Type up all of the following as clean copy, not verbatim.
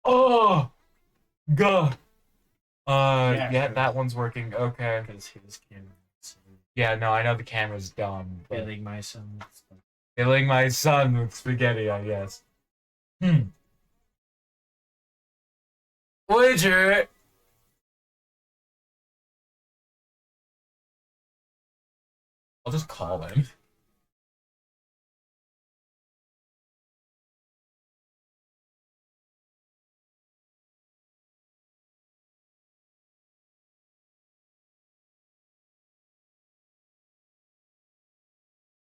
Oh, God. Yeah, that one's working. Okay. Because his camera. Yeah, no, I know the camera's dumb. But... Killing my son. Killing my son with spaghetti, I guess. Voyager! I'll just call him.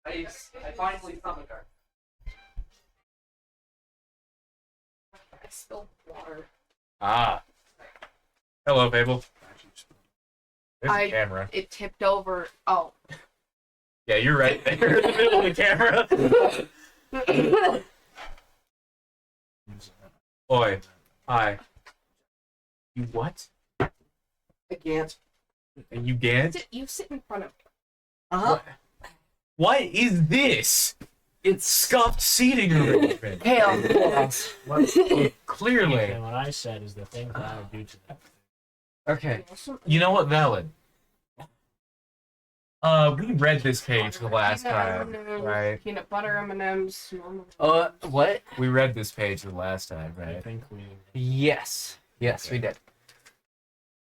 I finally summoned her. I spilled water. Ah. Hello, Fable. There's the camera. It tipped over. Oh. Yeah, you're right there in the middle of the camera. Oi. Hi. You what? I can't. You can't? You sit in front of me. Uh-huh. What is this? It's scuffed seating arrangement. Hell. Clearly. And what I said is the thing that I would do to that. Okay. You know what, Valid? We read this page the last time, right? Peanut butter M&Ms. What? We read this page the last time, I right? think we. Yes. Yes, Okay. we did.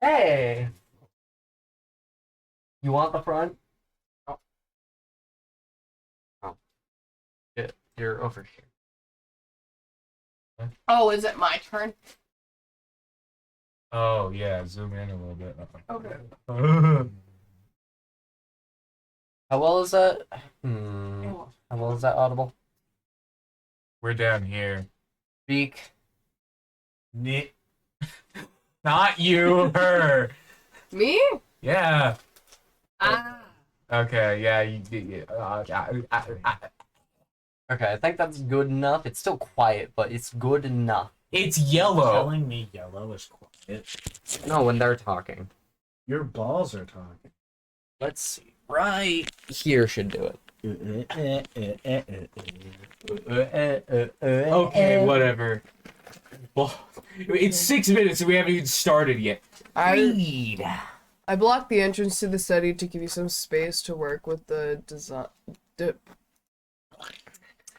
Hey! You want the front? Yeah, you're over here. Oh, is it my turn? Oh, yeah, zoom in a little bit. Okay. How well is that? How well is that audible? We're down here. Speak. Not you, her. Me? Yeah. Ah. Okay, yeah, Okay, I think that's good enough. It's still quiet, but it's good enough. It's yellow. Telling me yellow is quiet. No, when they're talking. Your balls are talking. Let's see. Right here should do it. Okay, whatever. It's 6 minutes and we haven't even started yet. Read. I blocked the entrance to the study to give you some space to work with the design.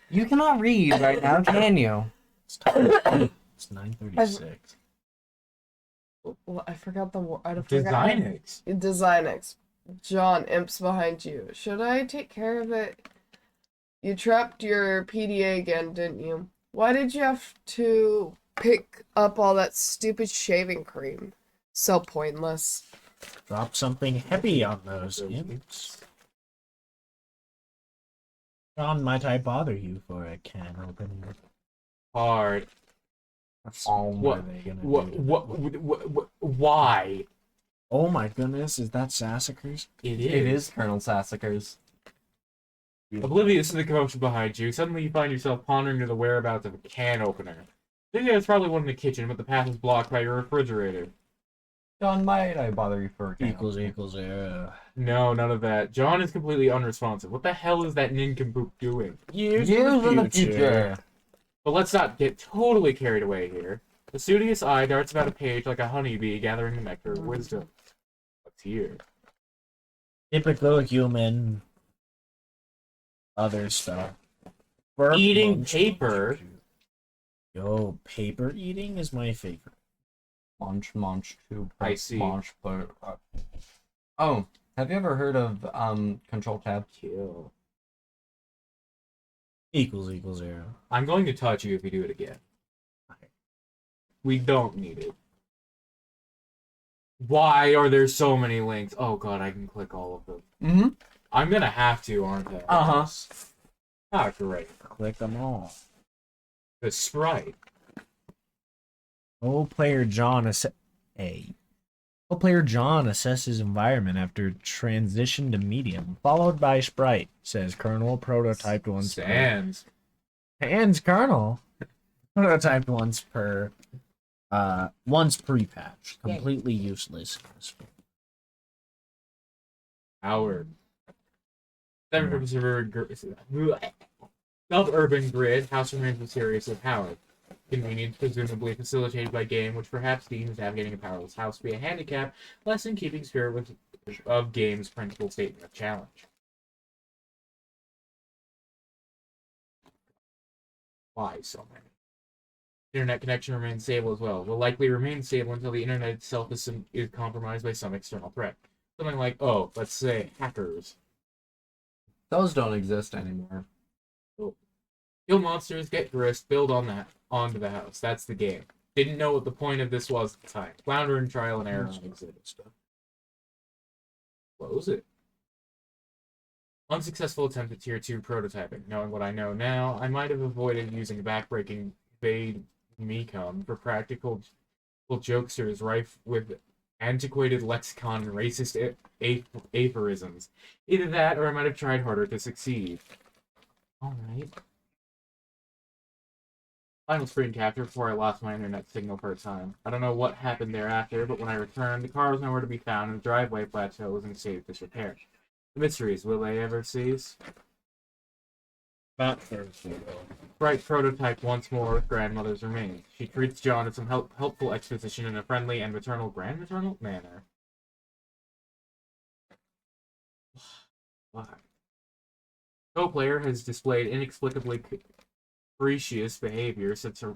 You cannot read right now, can you? It's 9:36. Well, I forgot the word. I forgot. Designix. Designix. John, imps behind you. Should I take care of it? You trapped your PDA again, didn't you? Why did you have to pick up all that stupid shaving cream? So pointless. Drop something heavy on those imps. John, might I bother you for a can opener? Hard. What are they gonna do? Why? Oh my goodness, is that Sassacres? It It is Colonel Sassacres. Oblivious to the commotion behind you, suddenly you find yourself pondering to the whereabouts of a can opener. Thinking it's probably one in the kitchen, but the path is blocked by your refrigerator. John, might I bother you for a can? Equals error. No, none of that. John is completely unresponsive. What the hell is that nincompoop doing? Years in the future. But let's not get totally carried away here. The studious eye darts about a page like a honeybee gathering the nectar of wisdom. What's here? Typical human. Other stuff. Eating paper. Yo, paper eating is my favorite. Munch, two. I see. Munch, oh, have you ever heard of Control Tab? Kill. Equals error. I'm going to touch you if you do it again. We don't need it. Why are there so many links? Oh god, I can click all of them. Mm-hmm. I'm gonna have to, aren't I? Uh-huh. Ah, great. Click them all. The sprite. Player John assesses environment after transition to medium, followed by sprite. Says Colonel prototyped once Sans. Sans Colonel prototyped once pre-patch. Completely useless. Howard. Suburban grid, house remains mysteriously powered. Convenience presumably facilitated by game, which perhaps deems navigating a powerless house to be a handicap, less in keeping spirit of game's principal statement of challenge. Why so many? Internet connection remains stable as well. Will likely remain stable until the internet itself is compromised by some external threat. Something like, let's say, hackers. Those don't exist anymore. Kill monsters, get grist, build onto the house. That's the game. Didn't know what the point of this was at the time. Flounder and trial and error on exhibit stuff. Close it. Unsuccessful attempt at tier 2 prototyping. Knowing what I know now, I might have avoided using backbreaking Vade Mecum for practical jokesters rife with antiquated lexicon and racist aphorisms. Either that, or I might have tried harder to succeed. Alright. Final screen capture before I lost my internet signal for a time. I don't know what happened thereafter, but when I returned, the car was nowhere to be found and the driveway plateau was in a state of disrepair. The mysteries, will they ever cease? Not Thursday, Bright prototype once more with grandmother's remains. She treats John to some helpful exposition in a friendly and grandmaternal manner. Why? Co-player has displayed inexplicably capricious behavior since her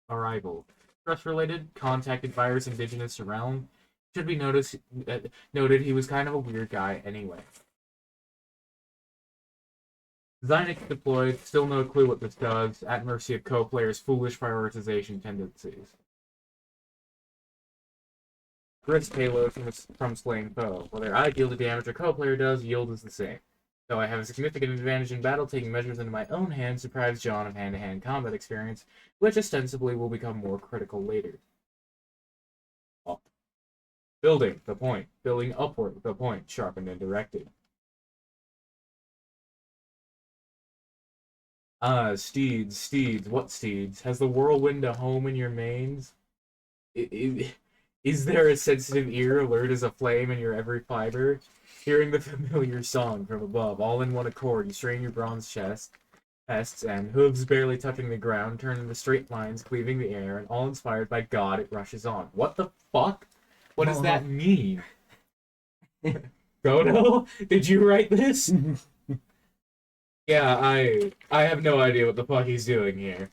arrival. Stress-related, contacted virus indigenous to realm. Should be noted he was kind of a weird guy anyway. Zynic deployed, still no clue what this does, at mercy of co-players' foolish prioritization tendencies. Grist payload from slaying foe. Whether I deal the damage or co-player does, yield is the same. Though I have a significant advantage in battle, taking measures into my own hands deprives John of hand-to-hand combat experience, which ostensibly will become more critical later. Up. Building, the point. Building upward, the point. Sharpened and directed. Steeds, what steeds? Has the whirlwind a home in your mains? Is there a sensitive ear alert as a flame in your every fiber? Hearing the familiar song from above, all in one accord, you strain your bronze chest, Pests and hooves barely touching the ground turn into straight lines cleaving the air, and all inspired by God, it rushes on. What the fuck? What does that mean? Godo? Did you write this? Yeah, I have no idea what the fuck he's doing here.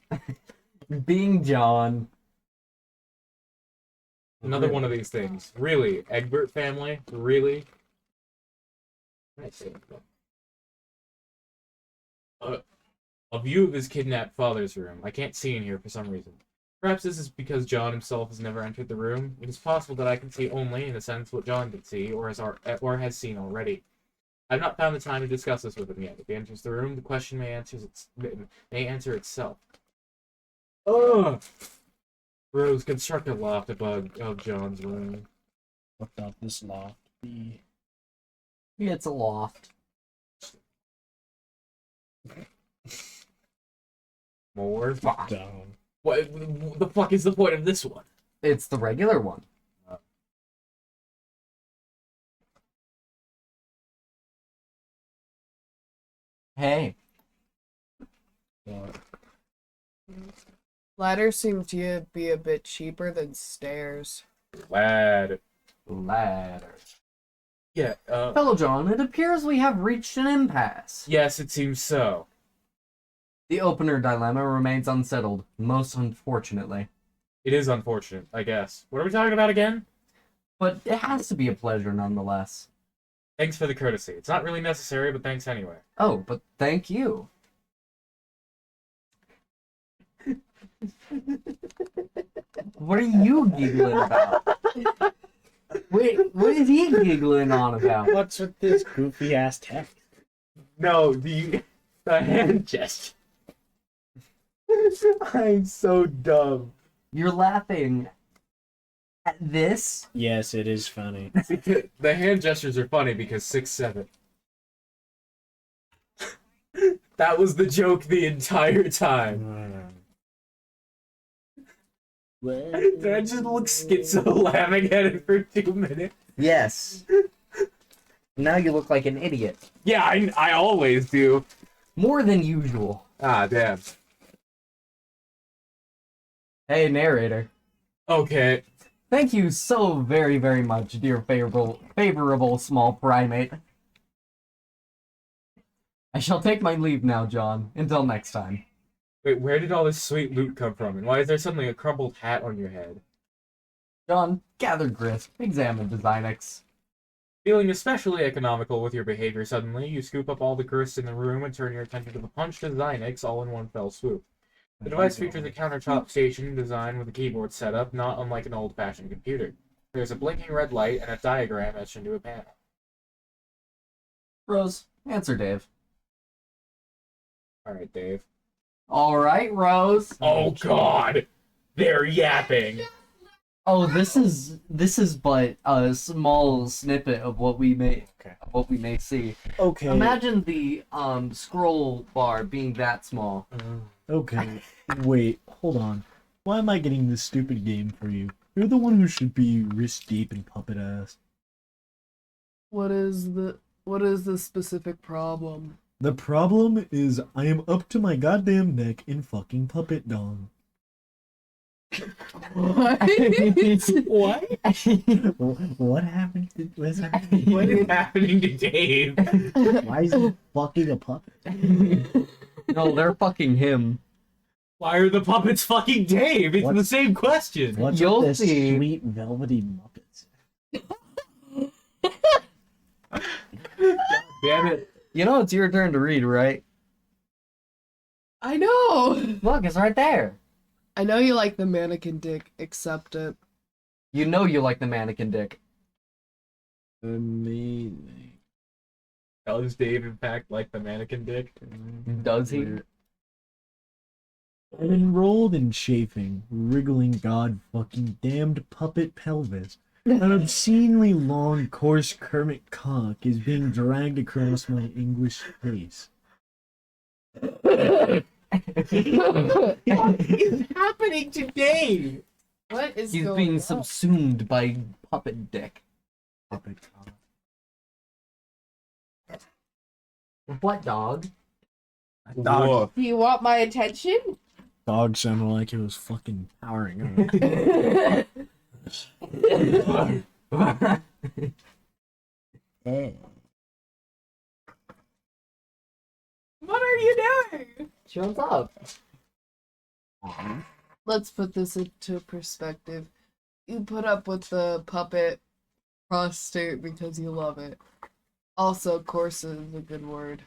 Being John. Another one of these things. Really? Egbert family? Really? I see. A view of his kidnapped father's room. I can't see in here for some reason. Perhaps this is because John himself has never entered the room. It is possible that I can see only, in a sense, what John can see, or has seen already. I've not found the time to discuss this with him yet. If he enters the room, the question may answer itself. Ugh! Rose, construct a loft above John's room. What about this loft? It's a loft. More? Down. What the fuck is the point of this one? It's the regular one. Hey. What? Ladders seem to be a bit cheaper than stairs. Ladder. Yeah, Fellow John, it appears we have reached an impasse. yes, it seems so. The opener dilemma remains unsettled, most unfortunately. It is unfortunate, I guess. What are we talking about again? But it has to be a pleasure nonetheless. Thanks for the courtesy. It's not really necessary, but thanks anyway. Oh, but thank you. What are you giggling about? Wait, what is he giggling on about? What's with this goofy ass text? No, the hand gesture. I'm so dumb. You're laughing at this? Yes, it is funny. The hand gestures are funny because 6'7". That was the joke the entire time. Did I just look schizo laughing at it for 2 minutes? Yes. Now you look like an idiot. Yeah, I always do. More than usual. Ah, damn. Hey, narrator. Okay. Thank you so very, very much, dear favorable small primate. I shall take my leave now, John. Until next time. Wait, where did all this sweet loot come from? And why is there suddenly a crumpled hat on your head? John, gather grit. Examine Designix. Feeling especially economical with your behavior suddenly, you scoop up all the grist in the room and turn your attention to the punch Designix all in one fell swoop. The device features a countertop station designed with a keyboard setup, not unlike an old-fashioned computer. There's a blinking red light and a diagram etched into a panel. Rose, answer Dave. Alright, Dave. Alright, Rose. Oh god! They're yapping! Oh, this is but a small snippet of what we may see. Okay. Imagine the scroll bar being that small. Okay. Wait, hold on. Why am I getting this stupid game for you? You're the one who should be wrist deep in puppet ass. What is the specific problem? The problem is I am up to my goddamn neck in fucking puppet dong. What? What? What happened? What's happening? What is happening to Dave? Why is he fucking a puppet? No, they're fucking him. Why are the puppets fucking Dave? It's the same question! What's You'll with this see. sweet velvety muppets? Damn it. You know it's your turn to read, right? I know. Look, it's right there. I know you like the mannequin dick. Accept it. You know you like the mannequin dick. Amazing. Does Dave, in fact, like the mannequin dick? Does he? I'm enrolled in chafing, wriggling god fucking damned puppet pelvis. An obscenely long, coarse Kermit cock is being dragged across my English face. What is happening to Dave? What is He's going being on? subsumed by puppet dick. Puppet cock. What dog? Dog, Do you want my attention? dog sounded like it was fucking powering up. What are you doing? Shut up. Let's put this into perspective. You put up with the puppet prostate because you love it. Also, course is a good word.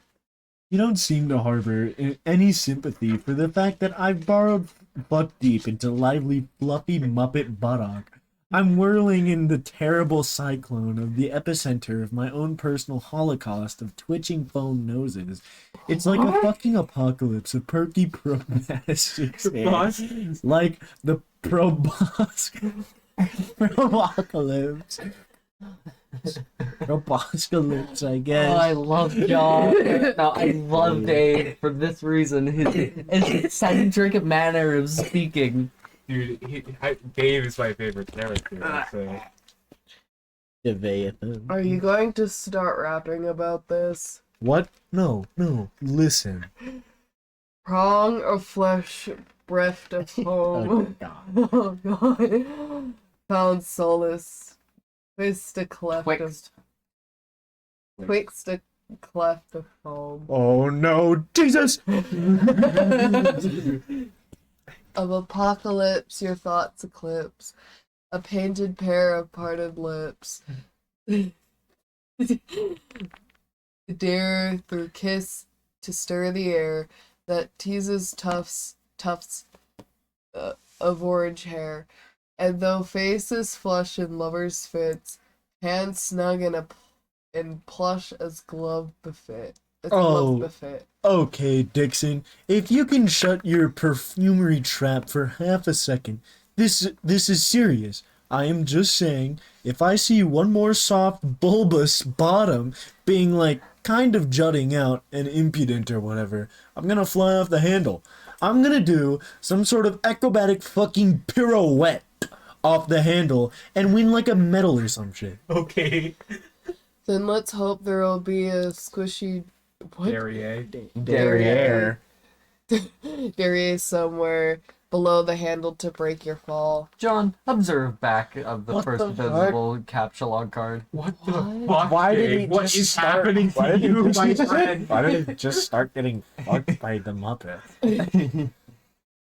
You don't seem to harbor any sympathy for the fact that I've burrowed butt deep into lively, fluffy Muppet buttock. I'm whirling in the terrible cyclone of the epicenter of my own personal holocaust of twitching foam noses. It's like a fucking apocalypse of perky probastics. Like the probocalypse. Robocalypse, I guess. Oh, I love John. No, I love Dave for this reason. His eccentric manner of speaking. Dude, Dave is my favorite character. So. Are you going to start rapping about this? What? No, listen. Prong of flesh, breath of foam. Oh god. Found solace. Twist a cleft of... Twixt a cleft of foam. Oh no, Jesus! Of apocalypse, your thoughts eclipse. A painted pair of parted lips. Dare through kiss to stir the air that teases tufts of orange hair. And though faces flush in lovers' fits, hands snug in plush as glove befit. Glove befit. Okay, Dixon, if you can shut your perfumery trap for half a second, this is serious. I am just saying, if I see one more soft, bulbous bottom being like kind of jutting out and impudent or whatever, I'm gonna fly off the handle. I'm gonna do some sort of acrobatic fucking pirouette off the handle and win like a medal or some shit. Okay. Then let's hope there will be a squishy... What? Derriere. Derriere somewhere below the handle to break your fall. John, observe back of the first visible captcha card. What the fuck? Why did Dave? he What just is start- happening why to did he you, just- my friend? Why did he just start getting fucked by the Muppet?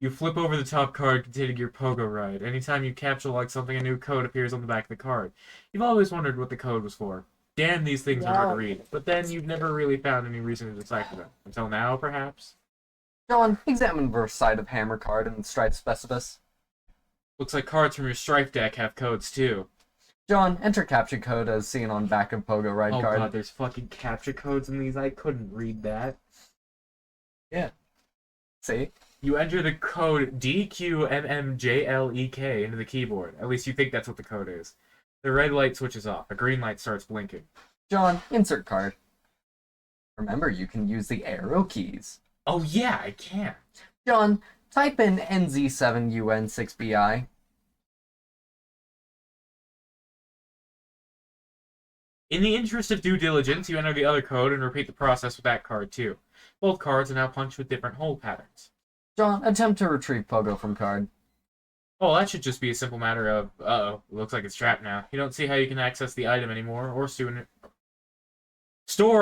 You flip over the top card containing your pogo ride. Anytime you capture like something, a new code appears on the back of the card. You've always wondered what the code was for. Damn, these things are hard to read. But then you've never really found any reason to decipher them. Until now, perhaps? John, examine verse side of hammer card and stripe specibus. Looks like cards from your Strife deck have codes, too. John, enter capture code as seen on back of pogo ride Oh card. god, there's fucking capture codes in these. I couldn't read that. Yeah. See? You enter the code DQMMJLEK into the keyboard. At least you think that's what the code is. The red light switches off. A green light starts blinking. John, insert card. Remember, you can use the arrow keys. Oh yeah, I can. John, type in NZ7UN6BI. In the interest of due diligence, you enter the other code and repeat the process with that card too. Both cards are now punched with different hole patterns. John, attempt to retrieve pogo from card. Oh, that should just be a simple matter of, uh-oh, looks like it's trapped now. You don't see how you can access the item anymore, or store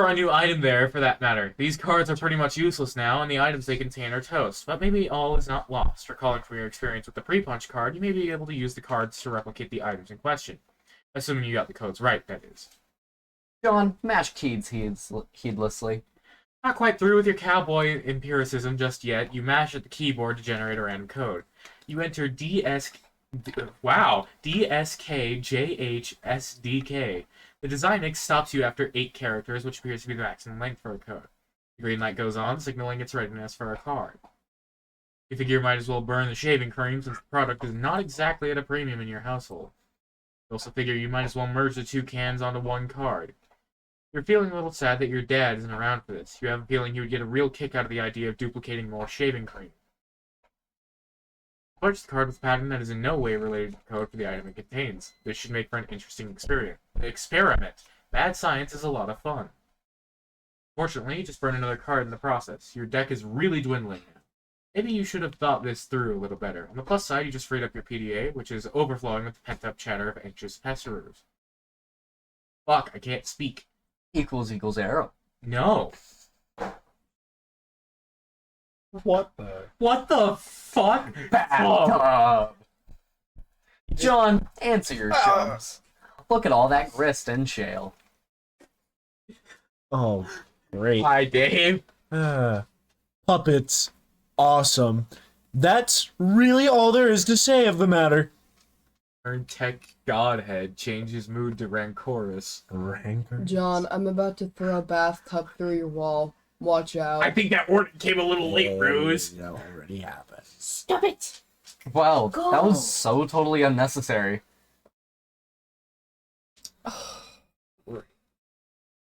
a new item there, for that matter. These cards are pretty much useless now, and the items they contain are toast. But maybe all is not lost. Recalling from your experience with the pre-punch card, you may be able to use the cards to replicate the items in question. Assuming you got the codes right, that is. John, mash keys heedlessly. Not quite through with your cowboy empiricism just yet. You mash at the keyboard to generate a random code. You enter DSKJHSDK. The design X stops you after 8 characters, which appears to be the maximum length for a code. The green light goes on, signaling its readiness for a card. You figure you might as well burn the shaving cream since the product is not exactly at a premium in your household. You also figure you might as well merge the 2 cans onto one card. You're feeling a little sad that your dad isn't around for this. You have a feeling he would get a real kick out of the idea of duplicating more shaving cream. Purchase the card with a pattern that is in no way related to the code for the item it contains. This should make for an interesting experiment. Bad science is a lot of fun. Fortunately, you just burned another card in the process. Your deck is really dwindling now. Maybe you should have thought this through a little better. On the plus side, you just freed up your PDA, which is overflowing with the pent-up chatter of anxious pesters. Fuck, I can't speak. Equals arrow. No. What the? What the fuck? Bathtub. John, answer your chums. Look at all that grist and shale. Oh, great. Hi, Dave. Puppets. Awesome. That's really all there is to say of the matter. Earn Tech Godhead changes mood to rancorous. Rancor? John, I'm about to throw a bathtub through your wall. Watch out. I think that order came a little late, Rose. That already happened. Stop it! Wow, Go. that was so totally unnecessary.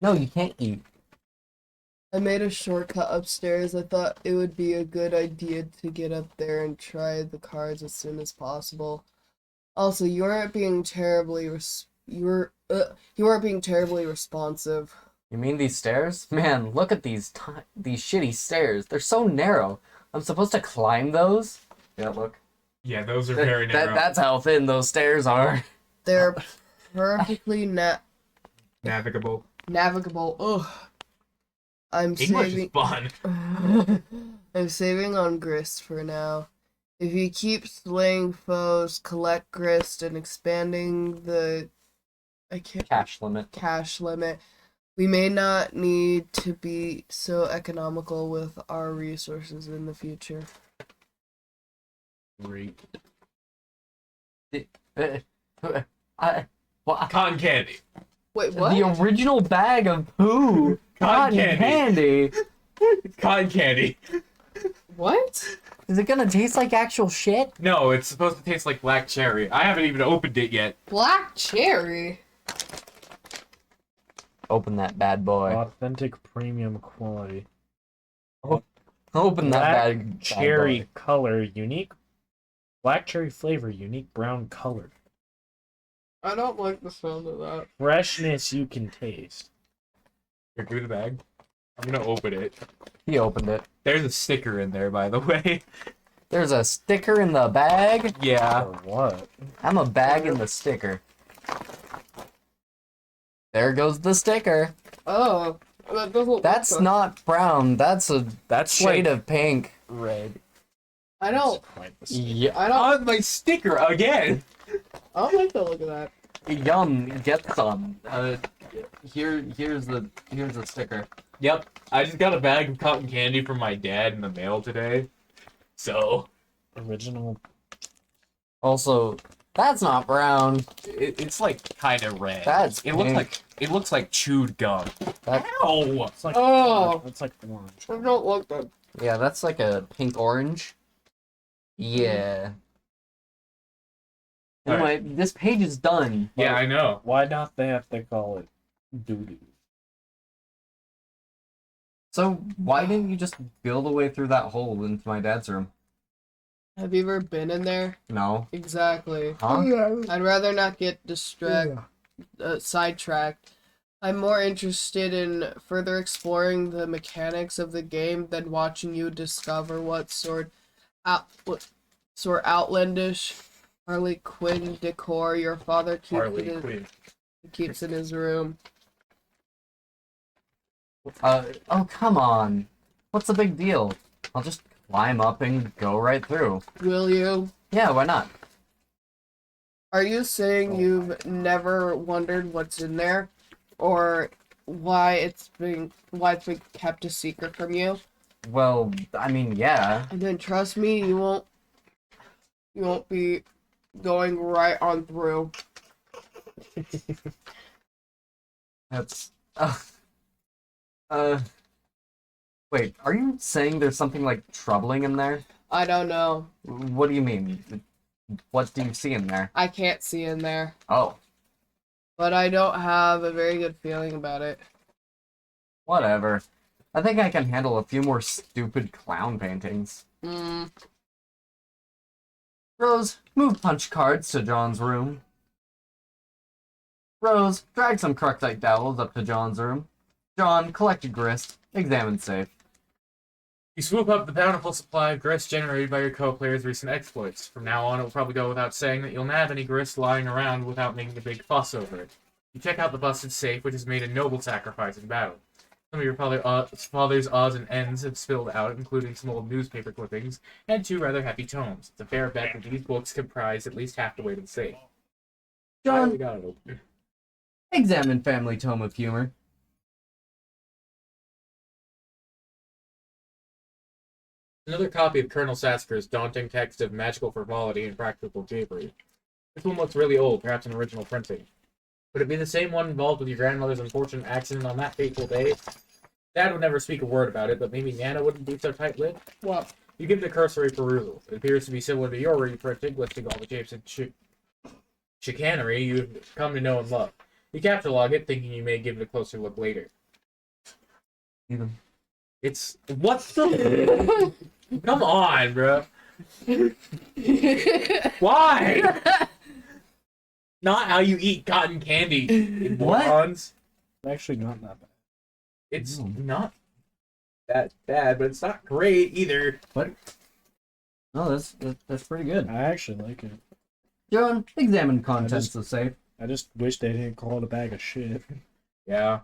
No, you can't eat. I made a shortcut upstairs. I thought it would be a good idea to get up there and try the cards as soon as possible. Also, you weren't being terribly you weren't being terribly responsive. You mean these stairs? Man, look at these shitty stairs. They're so narrow. I'm supposed to climb those? Yeah, look. Yeah, those are very narrow. That's how thin those stairs are. They're perfectly Navigable. navigable. Ugh. I'm English is saving. fun. I'm saving on grist for now. If you keep slaying foes, collect grist, and expanding the Cash limit. cash limit, we may not need to be so economical with our resources in the future. Great. What? Cotton candy. Wait, what? The original bag of poo. Cotton candy. Cotton candy. What? Is it gonna taste like actual shit? No, it's supposed to taste like black cherry. I haven't even opened it yet. Black cherry? Open that bad boy. Authentic premium quality. Open that bad cherry boy. color, unique. Black cherry flavor, unique brown color. I don't like the sound of that. Freshness you can taste. Here, give me the bag. I'm gonna open it. He opened it. There's a sticker in there, by the way. There's a sticker in the bag. Yeah. Or what? I'm a bag in the sticker. There goes the sticker. Oh, that doesn't look That's good. not brown. That's a shade of pink. Red. I don't. Quite the same. Yeah. I don't. On my sticker again. I don't like the look of that. Yum. Get some. Here's the sticker. Yep. I just got a bag of cotton candy from my dad in the mail today. So Original. Also, that's not brown. it's like kind of red. That's it looks pink. like chewed gum. That, Ow! It's like Oh. It's like orange. I don't like that. yeah, that's like a pink orange. Yeah. Anyway, this page is done. Yeah, I know. Why not they have to call it doo-doo? So why didn't you just build a way through that hole into my dad's room? Have you ever been in there? No. Exactly. Huh? I'd rather not get sidetracked. I'm more interested in further exploring the mechanics of the game than watching you discover what sort outlandish Harley Quinn decor your father keeps in his room. Oh, come on. What's the big deal? I'll just climb up and go right through. Will you? Yeah, why not? Are you saying you've never wondered what's in there, or why it's been kept a secret from you? Well, I mean, yeah. And then trust me, you won't be going right on through. That's... Wait, are you saying there's something, like, troubling in there? I don't know. What do you mean? What do you see in there? I can't see in there, Oh, but I don't have a very good feeling about it. whatever. I think I can handle a few more stupid clown paintings. Rose, move punch cards to John's room. Rose, drag some Croctite dowels up to John's room. John, collect your grist. Examine safe. You swoop up the bountiful supply of grist generated by your co-player's recent exploits. From now on, it will probably go without saying that you'll not have any grist lying around without making a big fuss over it. You check out the busted safe, which has made a noble sacrifice in battle. Some of your father's odds and ends have spilled out, including some old newspaper clippings and 2 rather heavy tomes. It's a fair bet that these books comprise at least half the weight of the safe. John, We got it open. examine family tome of humor. Another copy of Colonel Sasker's daunting text of magical frivolity and practical japery. This one looks really old, perhaps an original printing. Would it be the same one involved with your grandmother's unfortunate accident on that fateful day? Dad would never speak a word about it, but maybe Nana wouldn't be so tight-lipped? What? You give it a cursory perusal. It appears to be similar to your reprinting, listing all the japes and chicanery you've come to know and love. You capitulog it, thinking you may give it a closer look later. Even. It's... What the... Come on, bro. Why? Not how you eat cotton candy, What? morons. Actually, not that bad. It's Mm. not that bad, but it's not great either. What? Oh, that's pretty good. I actually like it. John, examine contents of safe. I just wish they didn't call it a bag of shit. Yeah.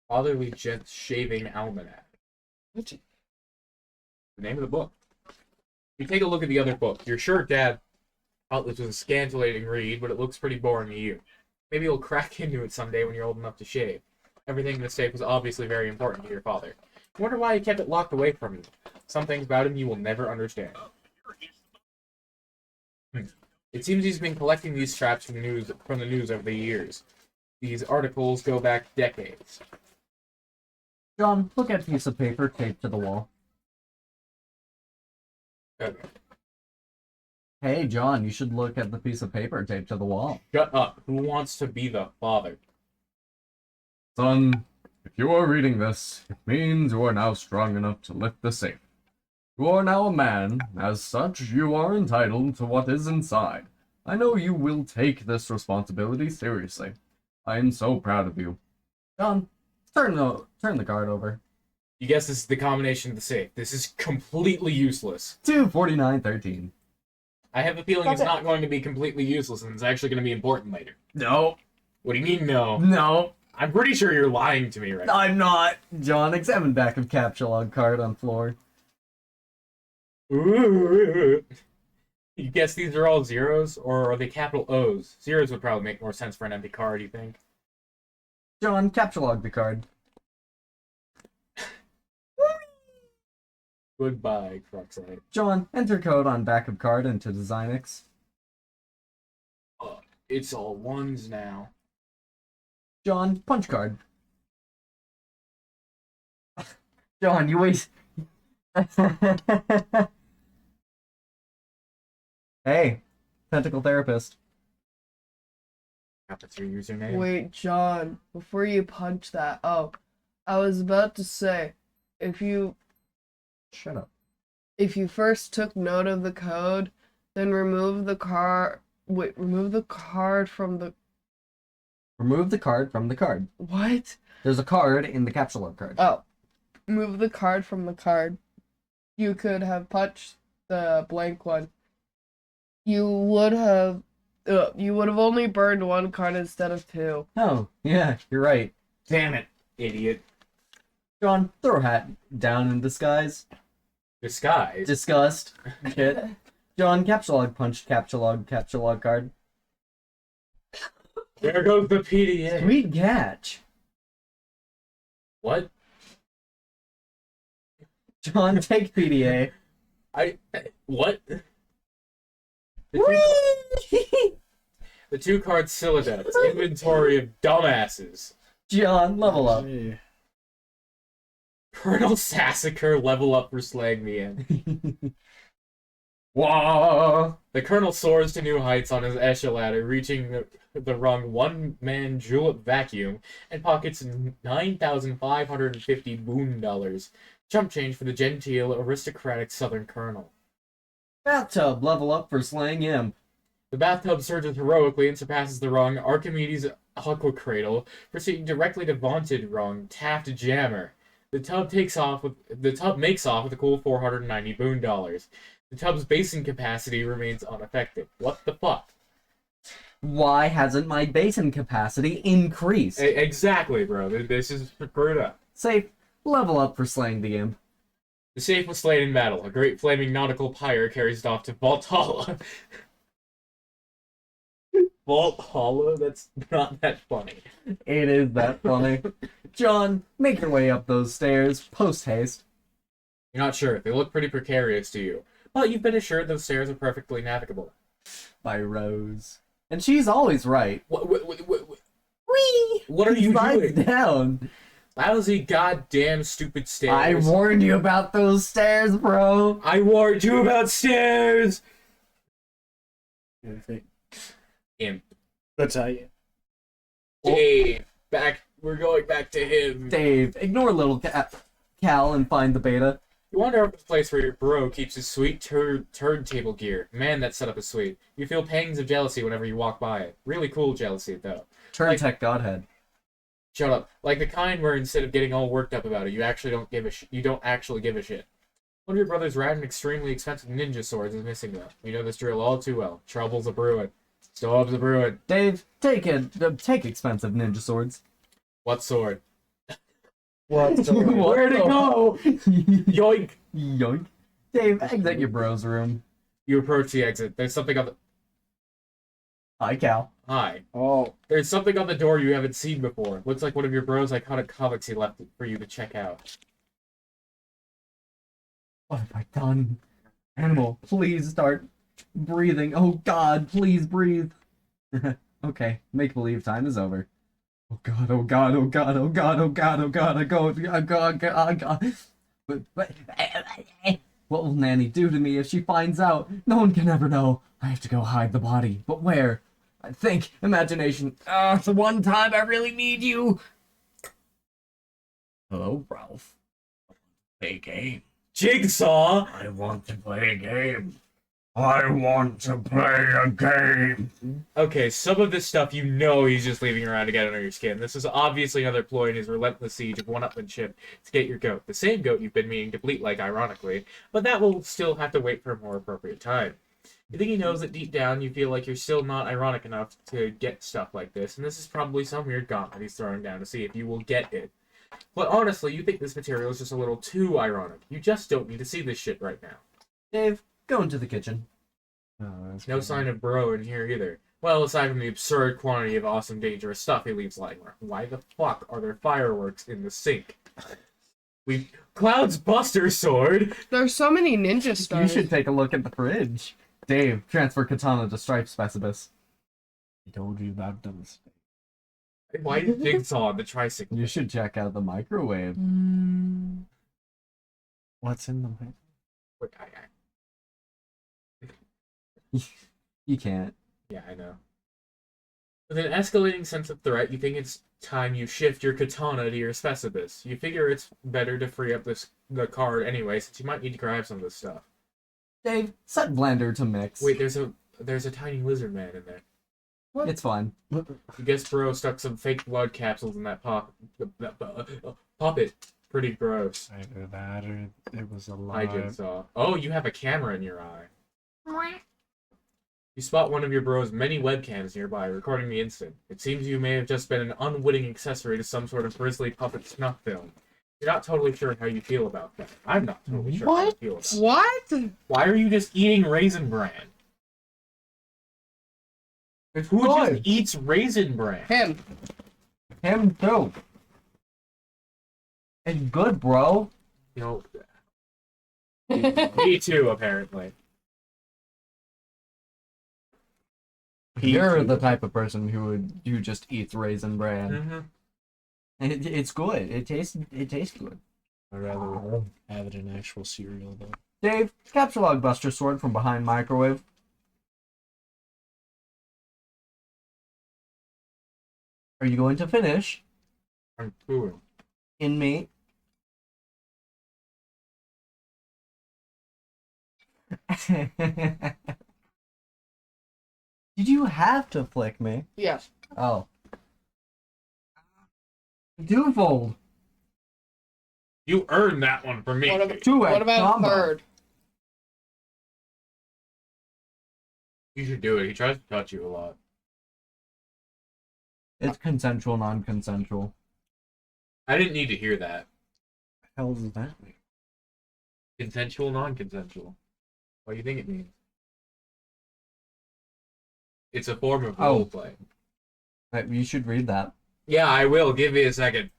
Fatherly Gent's Shaving Almanac. What? The name of the book. If you take a look at the other book, you're sure Dad thought this was a scintillating read, but it looks pretty boring to you. Maybe you'll crack into it someday when you're old enough to shave. Everything in the safe was obviously very important to your father. I wonder why he kept it locked away from you. Some things about him you will never understand. It seems he's been collecting these scraps from the news over the years. These articles go back decades. John, look at a piece of paper taped to the wall. Okay. Hey, John, you should look at the piece of paper taped to the wall. Shut up. Who wants to be the father? Son, if you are reading this, it means you are now strong enough to lift the safe. You are now a man. As such, you are entitled to what is inside. I know you will take this responsibility seriously. I am so proud of you. John, turn the card over. You guess this is the combination of the safe. This is completely useless. 24913. I have a feeling Stop it's it. not going to be completely useless and it's actually going to be important later. No, What do you mean, no? no, I'm pretty sure you're lying to me right now. I'm not. John, examine back of capsulog card on floor. Ooh. You guess these are all zeros, or are they capital O's? Zeros would probably make more sense for an empty card, you think? John, capsulog the card. Goodbye, Cruxite. John, enter code on back of card into Designix. It's all ones now. John, punch card. John, you waste. Hey, tentacle therapist. That's your username. Wait, John, before you punch that, oh, I was about to say, if you Shut up. first took note of the code, then remove the card. Wait, remove the card from the Remove the card from the card. what? There's a card in the capsulog card. Oh, move the card from the card. You could have punched the blank one. You would have only burned one card instead of 2. Oh, yeah, you're right. Damn it, idiot. John, throw a hat down in disguise. Disguise. Disgust. Shit. John, capsulog punched capsulog card. There goes the PDA. Sweet catch. What? John, take PDA. What? The two card Sylladex. Inventory of dumbasses. John, level up. Hey, Colonel Sassacre level up for slaying me in. Wah! The Colonel soars to new heights on his echelon, reaching the rung one-man julep vacuum and pockets 9,550 boon dollars. Chump change for the genteel, aristocratic Southern Colonel. Bathtub, level up for slaying imp. The bathtub surges heroically and surpasses the rung Archimedes aqua cradle, proceeding directly to vaunted rung Taft Jammer. The tub makes off with a cool 490 boon dollars. The tub's basin capacity remains unaffected. What the fuck? Why hasn't my basin capacity increased? Exactly, bro. This is screwed up. Safe, level up for slaying the imp. The safe was slain in battle. A great flaming nautical pyre carries it off to Valhalla. Valhalla? That's not that funny. It is that funny. John, make your way up those stairs, post haste. You're not sure. They look pretty precarious to you. But you've been assured those stairs are perfectly navigable. By Rose. And she's always right. What are you Slides doing? down. Lousy goddamn stupid stairs. I warned you about those stairs, bro. I warned you about stairs! Imp. That's how you. Dave. We're going back to him. Dave, ignore little Cal and find the beta. You wander up to the place where your bro keeps his sweet turntable gear. Man, that setup is sweet. You feel pangs of jealousy whenever you walk by it. Really cool jealousy, though. Turn tech godhead. Shut up. Like the kind where instead of getting all worked up about it, you actually don't give a you don't actually give a shit. One of your brother's rad and extremely expensive ninja swords is missing, though. You know this drill all too well. Trouble's a brewing. Storm's a brewing. Dave, take expensive ninja swords. What sword? What? Where'd it go? Yoink! Yoink. Dave, exit your bro's room. You approach the exit. There's something on the... Hi, Cal. Hi. Oh, There's something on the door you haven't seen before. Looks like one of your bro's iconic comics he left for you to check out. What have I done? Animal, please start breathing. Oh God, please breathe. Okay, make believe time is over. Oh God, oh God, oh God, oh God, oh God, oh God, oh God, oh God, oh God. But, what will Nanny do to me if she finds out? No one can ever know. I have to go hide the body. But where? I think, imagination. It's the one time I really need you. Hello, Ralph. Play a game. Jigsaw! I want to play a game. I want to play a game. Okay, some of this stuff you know he's just leaving around to get under your skin. This is obviously another ploy in his relentless siege of one-upmanship to get your goat. The same goat you've been meaning to bleat like, ironically, but that will still have to wait for a more appropriate time. You think he knows that deep down you feel like you're still not ironic enough to get stuff like this, and this is probably some weird gauntlet he's throwing down to see if you will get it. But honestly, you think this material is just a little too ironic. You just don't need to see this shit right now. Dave, go into the kitchen. No sign of bro in here either. Well, aside from the absurd quantity of awesome, dangerous stuff he leaves lying around. Why the fuck are there fireworks in the sink? Cloud's Buster Sword! There's so many ninja stars. You should take a look at the fridge. Dave, transfer katana to Stripe Specibus. I told you about the mistake. Why is Jigsaw on the tricycle? You should check out the microwave. What's in the way? Wait, You can't. yeah, I know. With an escalating sense of threat, you think it's time you shift your katana to your Specibus. You figure it's better to free up the card anyway, since you might need to grab some of this stuff. Dave, set blender to mix. Wait, there's a tiny lizard man in there. What? It's fine. You guess bro stuck some fake blood capsules in that puppet. Pretty gross. Either that or it was Hi, alive. Jigsaw. Oh, you have a camera in your eye. You spot one of your bro's many webcams nearby, recording the instant. It seems you may have just been an unwitting accessory to some sort of grisly puppet snuff film. You're not totally sure how you feel about that. I'm not totally sure how I feel about it. What? Why are you just eating Raisin Bran? Who just eats Raisin Bran? Him. Him too. It's good, bro. You know, me too, apparently. You're the type of person who just eats Raisin Bran. Mm-hmm. It's good. It tastes good. I'd rather have it in actual cereal though. Dave, capture log Buster Sword from behind microwave. Are you going to finish? I'm chewing. Inmate. Did you have to flick me? Yes. Oh. Twofold. You earned that one from me. What about, 2x what about combo. third? You should do it. He tries to touch you a lot. It's consensual, non-consensual. I didn't need to hear that. Hell does that mean? Consensual, non-consensual. What do you think it means? It's a form of Oh. roleplay. You should read that. Yeah, I will. Give me a second.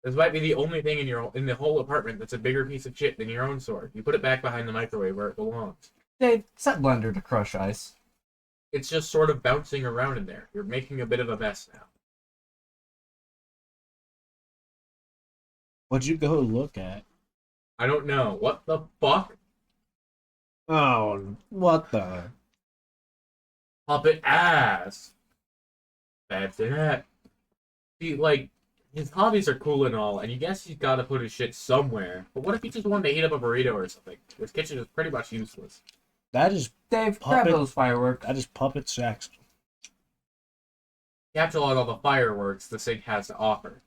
This might be the only thing in the whole apartment that's a bigger piece of shit than your own sword. You put it back behind the microwave where it belongs. Dave, set blender to crush ice. It's just sort of bouncing around in there. You're making a bit of a mess now. What'd you go look at? I don't know. What the fuck? Oh, what the? Puppet ass. That's it. See, like, his hobbies are cool and all, and you guess he's got to put his shit somewhere. But what if he just wanted to heat up a burrito or something? His kitchen is pretty much useless. That is Dave, grab Puppet- those fireworks. puppet sex. Capture all the fireworks the sink has to offer.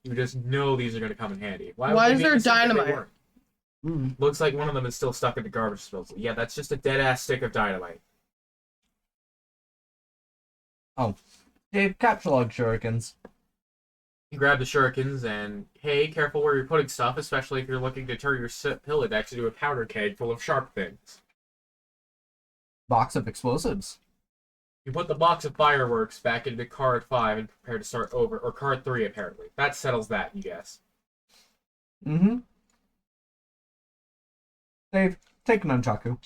You just know these are going to come in handy. Why would is they there make a sink if they dynamite? weren't? Mm. Looks like one of them is still stuck in the garbage disposal. Yeah, that's just a dead-ass stick of dynamite. Dave, capsulog shurikens. You grab the shurikens and, hey, careful where you're putting stuff, especially if you're looking to turn your Pilladex into a powder keg full of sharp things. Box of explosives. You put the box of fireworks back into card 5 and prepare to start over, or card 3 apparently. That settles that, you guess. Mm-hmm. Dave, take nunchaku.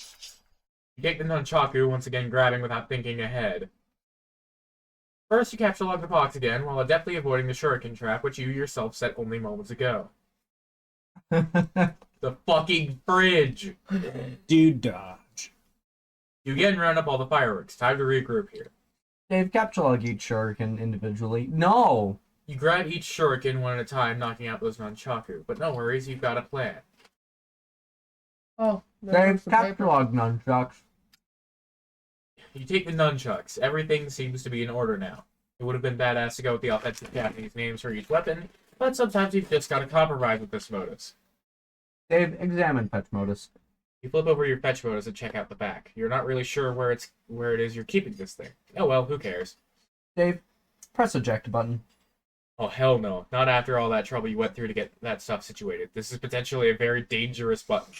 You take the nunchaku, once again grabbing without thinking ahead. First, you capture log the box again, while adeptly avoiding the shuriken trap, which you yourself set only moments ago. The fucking fridge! Dude, dodge. You again round up all the fireworks. Time to regroup here. Dave, capsulog each shuriken individually. No! You grab each shuriken one at a time, knocking out those nunchaku. But no worries, you've got a plan. Oh, Dave, capsulog nunchucks. You take the nunchucks. Everything seems to be in order now. It would have been badass to go with the offensive Japanese names for each weapon, but sometimes you've just got to compromise with this modus. Dave, examine fetch modus. You flip over your fetch modus and check out the back. You're not really sure where it is you're keeping this thing. Oh well, who cares? Dave, press eject button. Oh hell no. Not after all that trouble you went through to get that stuff situated. This is potentially a very dangerous button.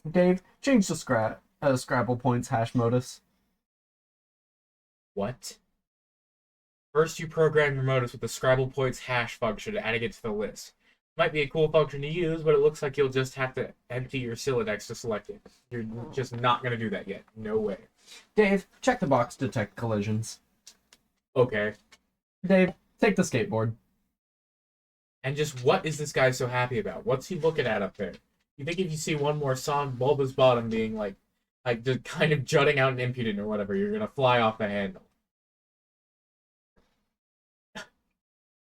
Dave, change the Scrabble points hash modus. What? First, you program your modus with the Scrabble points hash function, adding it to the list. Might be a cool function to use, but it looks like you'll just have to empty your Siladex to select it. You're just not going to do that yet. No way. Dave, check the box to detect collisions. Okay. Dave, take the skateboard. And just what is this guy so happy about? What's he looking at up there? You think if you see one more song, bulbous bottom being like just kind of jutting out and impudent or whatever, you're going to fly off the handle.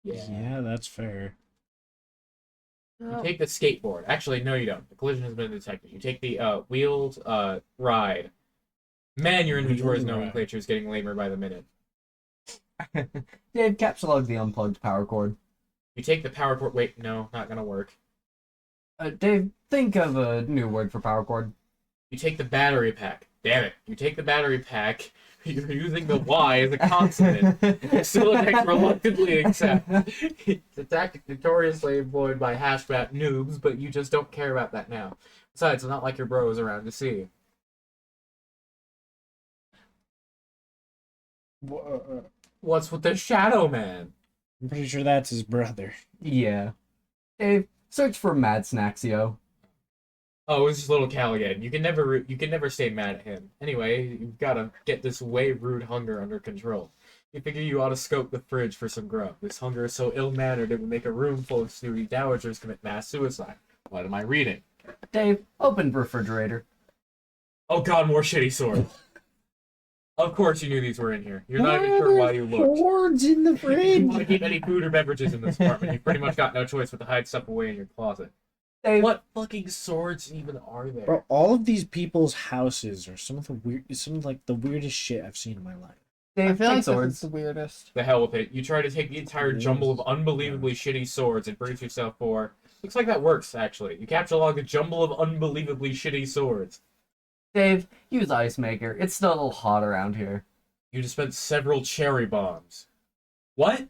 Yeah, that's fair. You take the skateboard. Actually, no, you don't. The collision has been detected. You take the wheeled ride. Man, your inventory's Wheeled nomenclature is getting lamer by the minute. Dave, capsulog the unplugged power cord. You take the power cord. Wait, no, not gonna work. Dave, think of a new word for power cord. You take the battery pack. Damn it. You take the battery pack. You're using the Y as a consonant. Siladex reluctantly accepts. It's a tactic notoriously employed by hashbat noobs, but you just don't care about that now. Besides, it's not like your bro is around to see. What's with the Shadow Man? I'm pretty sure that's his brother. Yeah. Dave, search for Mad Snacksio. Oh, it's just little Cal again. You can never stay mad at him. Anyway, you've got to get this way rude hunger under control. You figure you ought to scope the fridge for some grub. This hunger is so ill-mannered it would make a room full of snooty dowagers commit mass suicide. What am I reading? Dave, open refrigerator. Oh god, more shitty swords. Of course you knew these were in here. You're not even sure why you looked. Swords in the If you want to fridge. keep any food or beverages in this apartment, you've pretty much got no choice but to hide stuff away in your closet. Dave, What fucking swords even are there? Bro, all of these people's houses are some of the weirdest shit I've seen in my life. Dave, I feel take like swords. this is the weirdest. The hell with it. You try to take the entire jumble of unbelievably shitty swords and brace yourself for. Looks like that works, actually. You capture log a jumble of unbelievably shitty swords. Dave, use Ice Maker. It's still a little hot around here. You dispense several cherry bombs. What?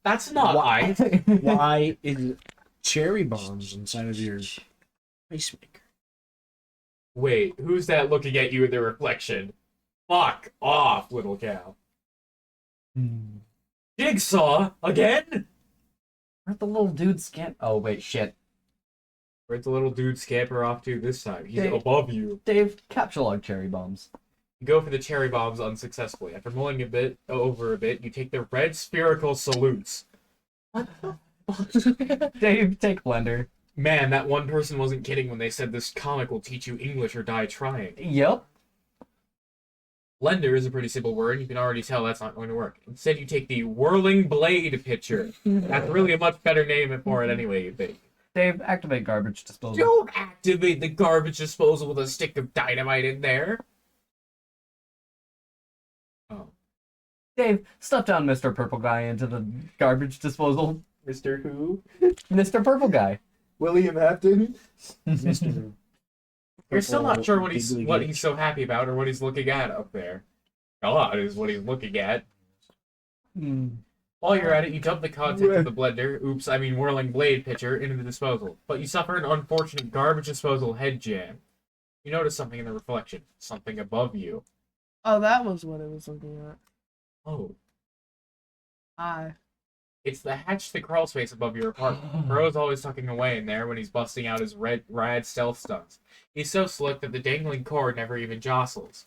That's not Why? ice. Why is cherry bombs inside of your ice maker? Wait, who's that looking at you in the reflection? Fuck off, little cow. Jigsaw? Again? Where'd the little dude scan? Oh, wait, shit. Where'd the little dude scamper off to this time? He's Dave. above you. Dave, capture log cherry bombs. You go for the cherry bombs unsuccessfully. After mulling over a bit, you take the red spherical salutes. What the fuck? Dave, take blender. Man, that one person wasn't kidding when they said this comic will teach you English or die trying. Yep. Blender is a pretty simple word. You can already tell that's not going to work. Instead, you take the whirling blade pitcher. That's really a much better name for it anyway, you think. Dave, activate garbage disposal. Don't activate the garbage disposal with a stick of dynamite in there. Oh. Dave, stuff down Mr. Purple Guy into the garbage disposal. Mr. Who? Mr. Purple Guy. William Afton? Mr. You're still not sure what he's Giggly so happy about or what he's looking at up there. God is what he's looking at. While you're at it, you dump the contents of the blender, whirling blade pitcher, into the disposal. But you suffer an unfortunate garbage disposal head jam. You notice something in the reflection. Something above you. Oh, that was what I was looking at. Oh. Hi. It's the hatch to crawl space above your apartment. Bro's always tucking away in there when he's busting out his rad stealth stunts. He's so slick that the dangling cord never even jostles.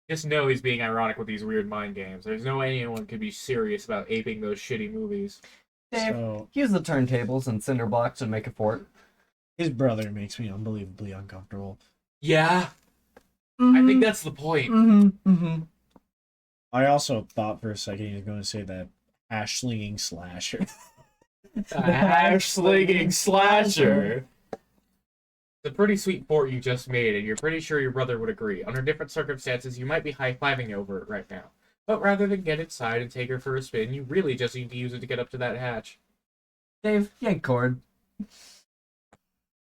Just know he's being ironic with these weird mind games. There's no way anyone could be serious about aping those shitty movies. Dave, So, use the turntables and cinder blocks and make a fort. his brother makes me unbelievably uncomfortable. Yeah, I think that's the point. I also thought for a second he was going to say that ash slinging slasher. A hash-slinging slasher. It's a pretty sweet fort you just made, and you're pretty sure your brother would agree. Under different circumstances, you might be high-fiving over it right now. But rather than get inside and take her for a spin, you really just need to use it to get up to that hatch. Dave, yank cord.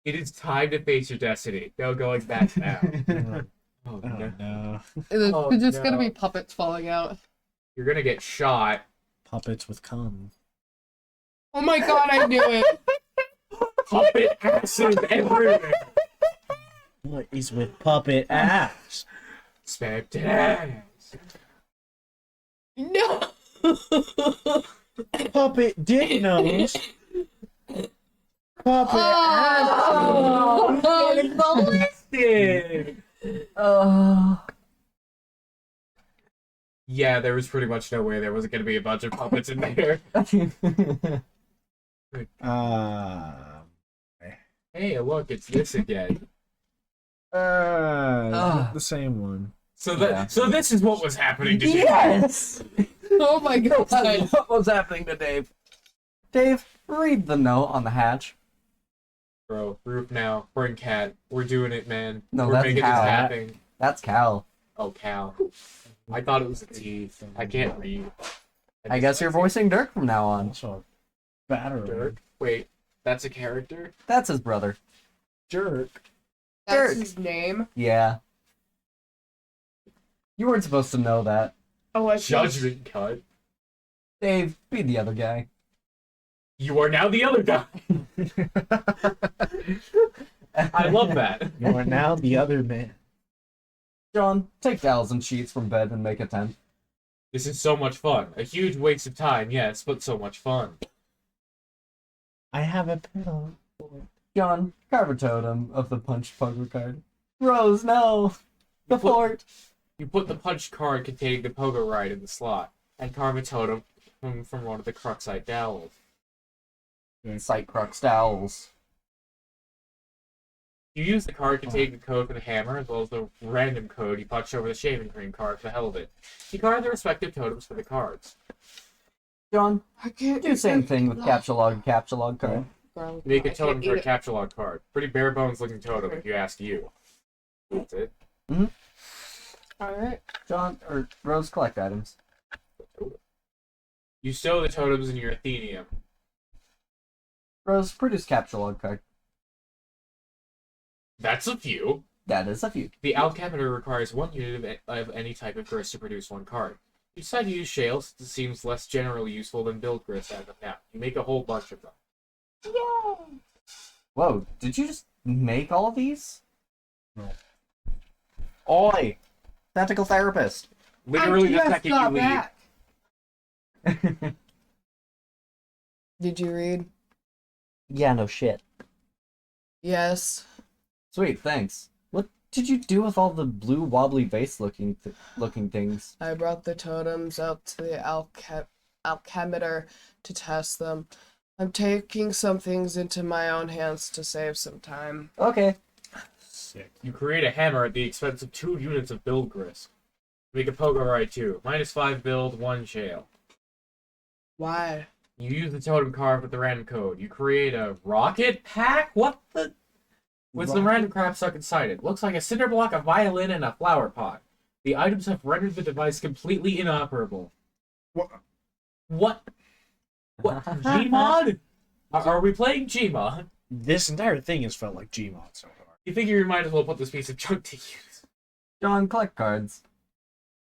It is time to face your destiny. No going back now. Oh, Oh no. no. Oh, It's just gonna no. be puppets falling out. You're gonna get shot. Puppets with cum. Oh my god, I knew it! Puppet asses everywhere. What is with puppet ass? Spected ass. No! Puppet dick nose. Puppet ass. Oh, Molested. Yeah, there was pretty much no way there wasn't gonna be a bunch of puppets in there. Hey, look, it's this again. The same one. So Yeah. so this is what was happening to you. Yes! oh my god. What was happening to Dave? Dave, read the note on the hatch. Bro, roof now. Bring cat. We're doing it, man. No, We're that's making Cal. this happen. That's Cal. Oh, Cal. I thought it was a T. I can't read. I guess you're voicing Dirk from now on. Also, batter. Dirk? Wait, that's a character? That's his brother. Jerk. That's Dirk. his name? Yeah. You weren't supposed to know that. Oh, I Judgment cut. Dave, be the other guy. You are now the other guy. I love that. You are now the other man. John, take towels and sheets from bed and make a tent. This is so much fun. A huge waste of time, yes, but so much fun. I have a pillow. John, carve a totem of the punch poker card. Rose, no! The fort! You put the punch card containing the pogo ride in the slot, and carve a totem from one of the Cruxite dowels. Sight crux dowels. You use the card containing the code for the hammer, as well as the random code you punched over the shaving cream card for the hell of it. You carve the respective totems for the cards. John, I can't do the same thing with captcha log card. Make a I totem can't for a eat it. capture log card. Pretty bare bones looking totem, if you ask you. That's it. Alright. John, or Rose, collect items. You stow the totems in your Athenium. Rose, produce capture log card. That's a few. That is a few. The alchemitor requires 1 unit of any type of grist to produce 1 card. You decide to use shale since it seems less generally useful than build grist as of now. You make a whole bunch of them. Whoa, did you just make all of these? No. Oi! Tactical therapist. Literally the I just second you got leave. back. Did you read? Yeah, no shit. Yes. Sweet, thanks. What did you do with all the blue wobbly vase looking things? I brought the totems out to the alchemitor to test them. I'm taking some things into my own hands to save some time. Okay. Sick. You create a hammer at the expense of 2 units of build grist. Make a pogo ride too. -5 build, 1 shale. Why? You use the totem card with the random code. You create a rocket pack? What the? With some random crap stuck inside it. Looks like a cinder block, a violin, and a flower pot. The items have rendered the device completely inoperable. What? What? Gmod? Are we playing Gmod? This entire thing has felt like Gmod so far. You figure you might as well put this piece of junk to use. John, collect cards.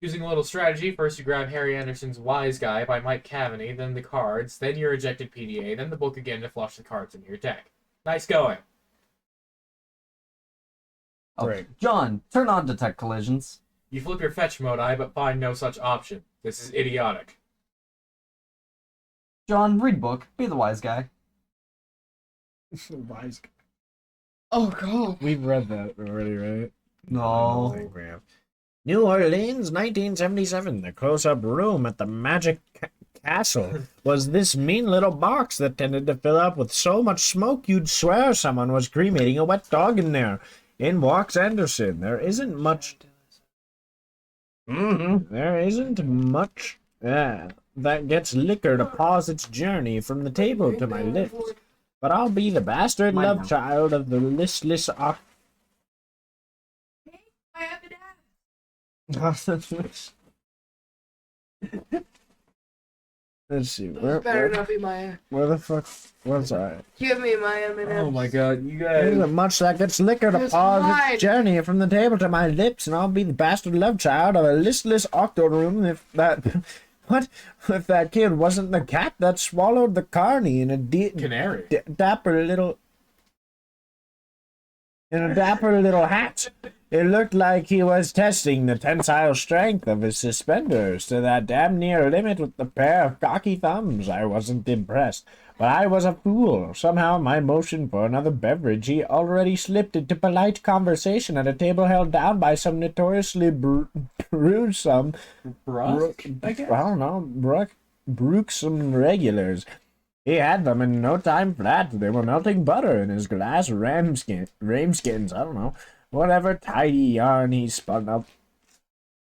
Using a little strategy, first you grab Harry Anderson's Wise Guy by Mike Cavaney, then the cards, then your ejected PDA, then the book again to flush the cards into your deck. Nice going. Oh, Great. John, turn on detect collisions. You flip your fetch mode eye, but find no such option. This is idiotic. John, read book. Be the wise guy. Wise. Oh god. We've read that already, right? I don't No. think we have. New Orleans, 1977. The close-up room at the Magic Castle was this mean little box that tended to fill up with so much smoke you'd swear someone was cremating a wet dog in there. In walks Anderson. There isn't much that gets liquor to pause its journey from the table to my lips. But I'll be the bastard Mine love now. child of the listless Let's see. Better not be Maya. Where the fuck was I? Give me my M&Ms. Oh my god, you There guys. isn't much that gets liquor to Just pause hide. its journey from the table to my lips, and I'll be the bastard love child of a listless octoroom if that... What if that kid wasn't the cat that swallowed the carney in a Canary. dapper little... In a dapper little hat? It looked like he was testing the tensile strength of his suspenders to that damn near limit with the pair of cocky thumbs. I wasn't impressed, but I was a fool. Somehow, my motion for another beverage, he already slipped into polite conversation at a table held down by some notoriously brewsome... I guess. I don't know, brooksome regulars. He had them in no time flat. They were melting butter in his glass rameskins. I don't know. Whatever tidy yarn he spun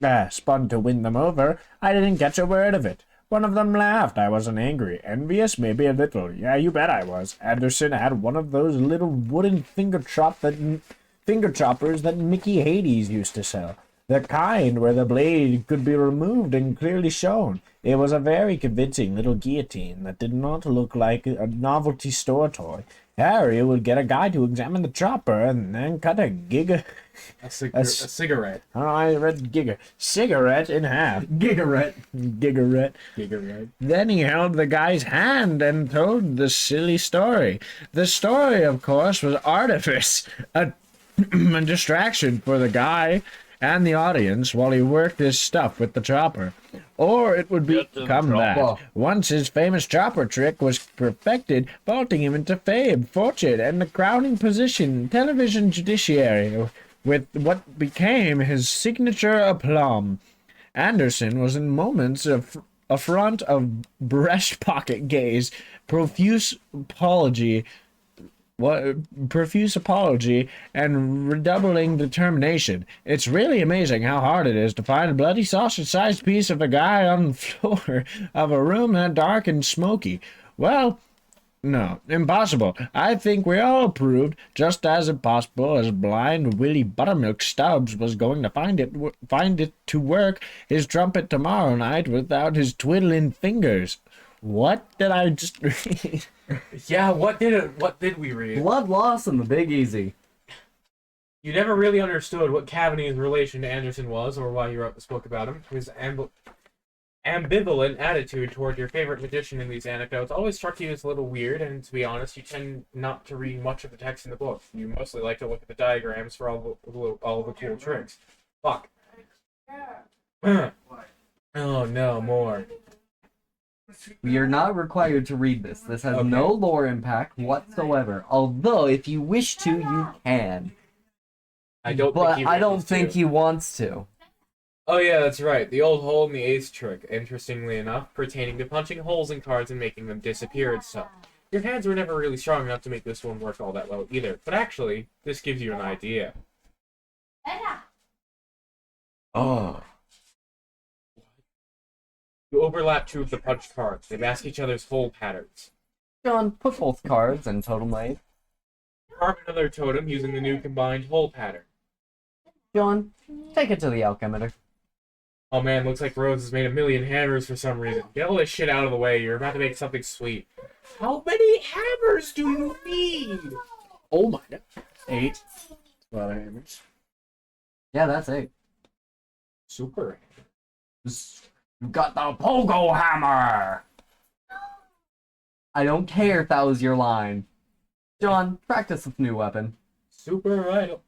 to win them over, I didn't catch a word of it. One of them laughed. I wasn't angry. Envious? Maybe a little. Yeah, you bet I was. Anderson had one of those little wooden finger choppers that Mickey Hades used to sell. The kind where the blade could be removed and clearly shown. It was a very convincing little guillotine that did not look like a novelty store toy. Harry would get a guy to examine the chopper and then cut a A cigarette. I read cigarette in half. Gigaret. Cigarette. Then he held the guy's hand and told the silly story. The story, of course, was artifice, a distraction for the guy and the audience while he worked his stuff with the chopper. Or it would become that. Once his famous chopper trick was perfected, vaulting him into fame, fortune, and the crowning position, television judiciary, with what became his signature aplomb. Anderson was in moments of affront of breast pocket gaze, profuse apology, and redoubling determination. It's really amazing how hard it is to find a bloody sausage-sized piece of a guy on the floor of a room that dark and smoky. Well, no, impossible. I think we all proved just as impossible as blind Willie Buttermilk Stubbs was going to find it to work his trumpet tomorrow night without his twiddling fingers. What did I just read? Yeah, what did we read? Blood loss and the Big Easy. You never really understood what Cavani's relation to Anderson was, or why you wrote this book about him. His ambivalent attitude toward your favorite magician in these anecdotes always struck you as a little weird, and to be honest, you tend not to read much of the text in the book. You mostly like to look at the diagrams for all the cool tricks. Fuck. Oh no, more. We are not required to read this. This has Okay. no lore impact whatsoever. Although, if you wish to, you can. I don't But think I don't think he wants to. Oh yeah, that's right. The old hole in the ace trick, interestingly enough, pertaining to punching holes in cards and making them disappear and stuff. Your hands were never really strong enough to make this one work all that well either. But actually, this gives you an idea. Oh. You overlap two of the punched cards. They mask each other's hole patterns. John, put both cards in totem lane. Carve another totem using the new combined hole pattern. John, take it to the alchemitor. Oh man, looks like Rose has made a million hammers for some reason. Get all this shit out of the way. You're about to make something sweet. How many hammers do you need? Oh my god. 8. A lot of hammers. Yeah, that's 8. Super. You got the pogo hammer! I don't care if that was your line. John, practice with new weapon. Super right.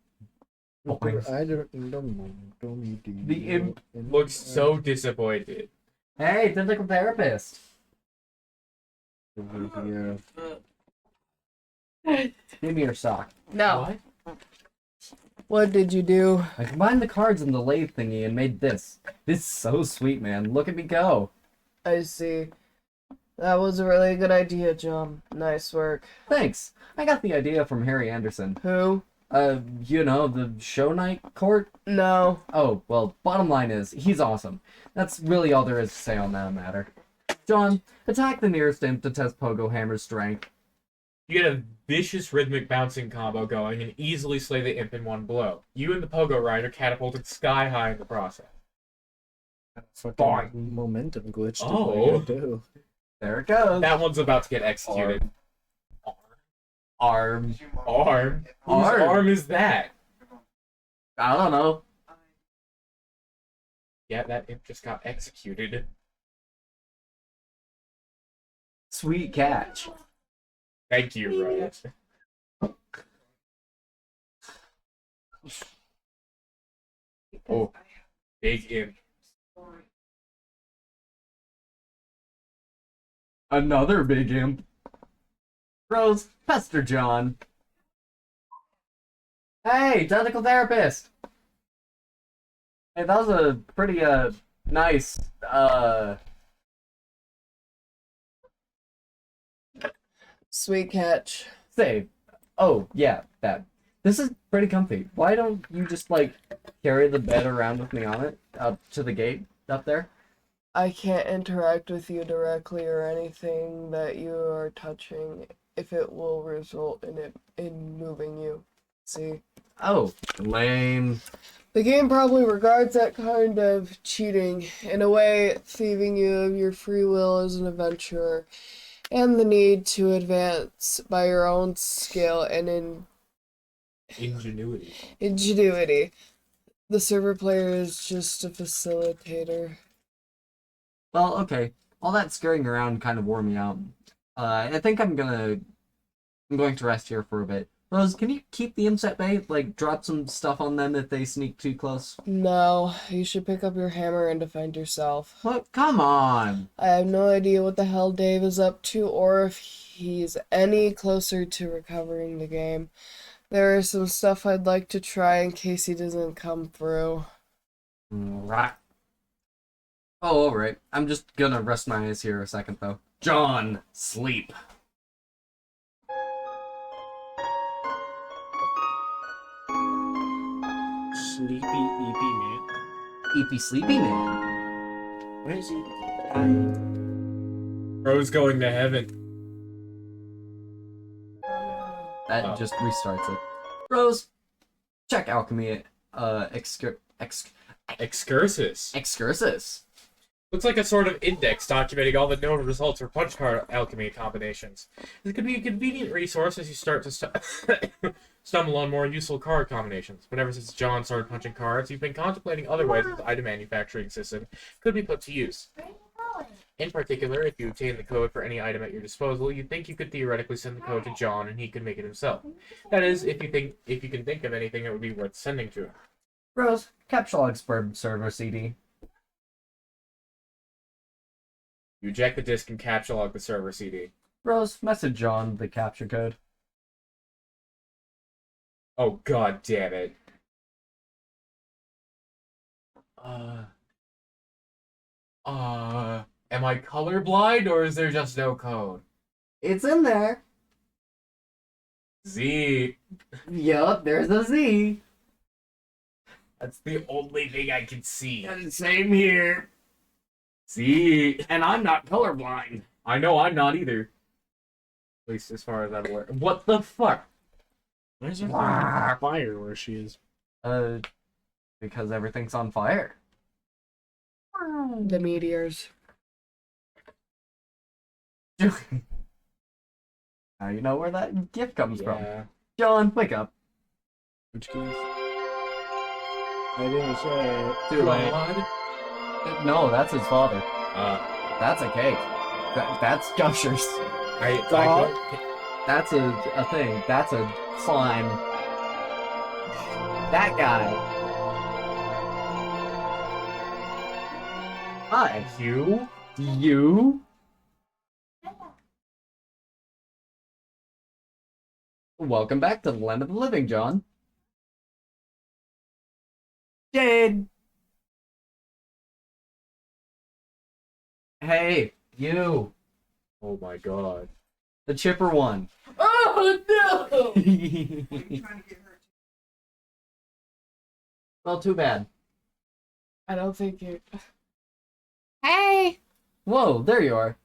I don't need to. The imp Looks so disappointed. Hey, physical therapist. Yeah. Give me your sock. No. What? What did you do? I combined the cards in the lathe thingy and made this. This is so sweet, man. Look at me go. I see. That was a really good idea, John. Nice work. Thanks. I got the idea from Harry Anderson. Who? You know, the show night court? No. Oh, well, bottom line is, he's awesome. That's really all there is to say on that matter. John, attack the nearest imp to test Pogo Hammer's strength. You get a vicious rhythmic bouncing combo going and easily slay the imp in one blow. You and the Pogo Rider catapulted sky high in the process. Fucking momentum glitch. Oh. Do. There it goes. That one's about to get executed. Arm. Arm? Whose Arm. arm is that? I don't know. Yeah, that imp just got executed. Sweet catch. Thank you, Rose. Oh, big imp. Another big imp. Rose, pester John. Hey, tentacle therapist. Hey, that was a pretty, nice, Sweet catch. save. Oh, yeah, that. This is pretty comfy. Why don't you just, like, carry the bed around with me on it up to the gate up there? I can't interact with you directly or anything that you are touching if it will result in moving you. See? Oh, lame. The game probably regards that kind of cheating. In a way, thieving you of your free will as an adventurer, and the need to advance by your own skill and Ingenuity. ingenuity. The server player is just a facilitator. Well, okay. All that scurrying around kind of wore me out. I think I'm going to rest here for a bit. Rose, can you keep the imps at bay? Like, drop some stuff on them if they sneak too close? No, you should pick up your hammer and defend yourself. What? Come on! I have no idea what the hell Dave is up to or if he's any closer to recovering the game. There is some stuff I'd like to try in case he doesn't come through. Right. Oh, alright. I'm just gonna rest my eyes here a second, though. John, sleep. Sleepy, eepy man. Eepy sleepy man. Where is he? Rose going to heaven. That Oh. just restarts it. Rose, check alchemy, excursus. Excursus. Excursus. Looks like a sort of index documenting all the known results for punch card alchemy combinations. It could be a convenient resource as you start to stumble on more useful card combinations. But ever since John started punching cards, you've been contemplating other ways that the item manufacturing system could be put to use. In particular, if you obtain the code for any item at your disposal, you think you could theoretically send the code to John and he could make it himself. That is, if you can think of anything that would be worth sending to him. Rose, capture log server CD. You eject the disk and capture log the server CD. Rose, message John the capture code. Oh, god damn it. Am I colorblind or is there just no code? It's in there. Z. Yup, there's a Z. That's the only thing I can see. Same here. Z. And I'm not colorblind. I know I'm not either. At least as far as I'm aware. What the fuck? Why is everything on fire where she is? Because everything's on fire. The meteors. Now you know where that gift comes from. Yeah. John, wake up. Which gift? I didn't say. Too late. God. No, that's his father. Uh, That's a cake. That's Gushers. I That's a thing. That's a slime. That guy. Hi. you? You? Welcome back to the Land of the Living, John. Jade! Hey, you. Oh my god. The chipper one. Oh no! Well, too bad. I don't think you. Hey! Whoa, there you are.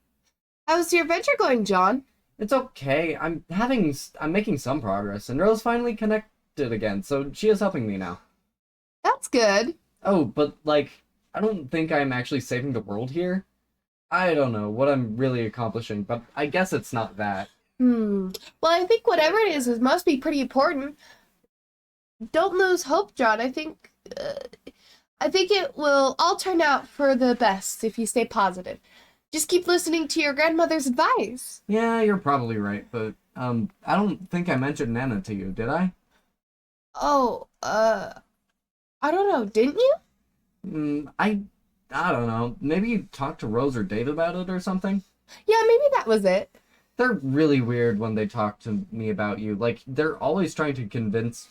How's your adventure going, John? It's okay. I'm making some progress, and Rose finally connected again, so she is helping me now. That's good. Oh, but like, I don't think I'm actually saving the world here. I don't know what I'm really accomplishing, but I guess it's not that. Well, I think whatever it is must be pretty important. Don't lose hope, John. I think it will all turn out for the best if you stay positive. Just keep listening to your grandmother's advice. Yeah, you're probably right, but I don't think I mentioned Nana to you, did I? Oh, I don't know. Didn't you? I don't know. Maybe you talked to Rose or Dave about it or something? Yeah, maybe that was it. They're really weird when they talk to me about you. Like, they're always trying to convince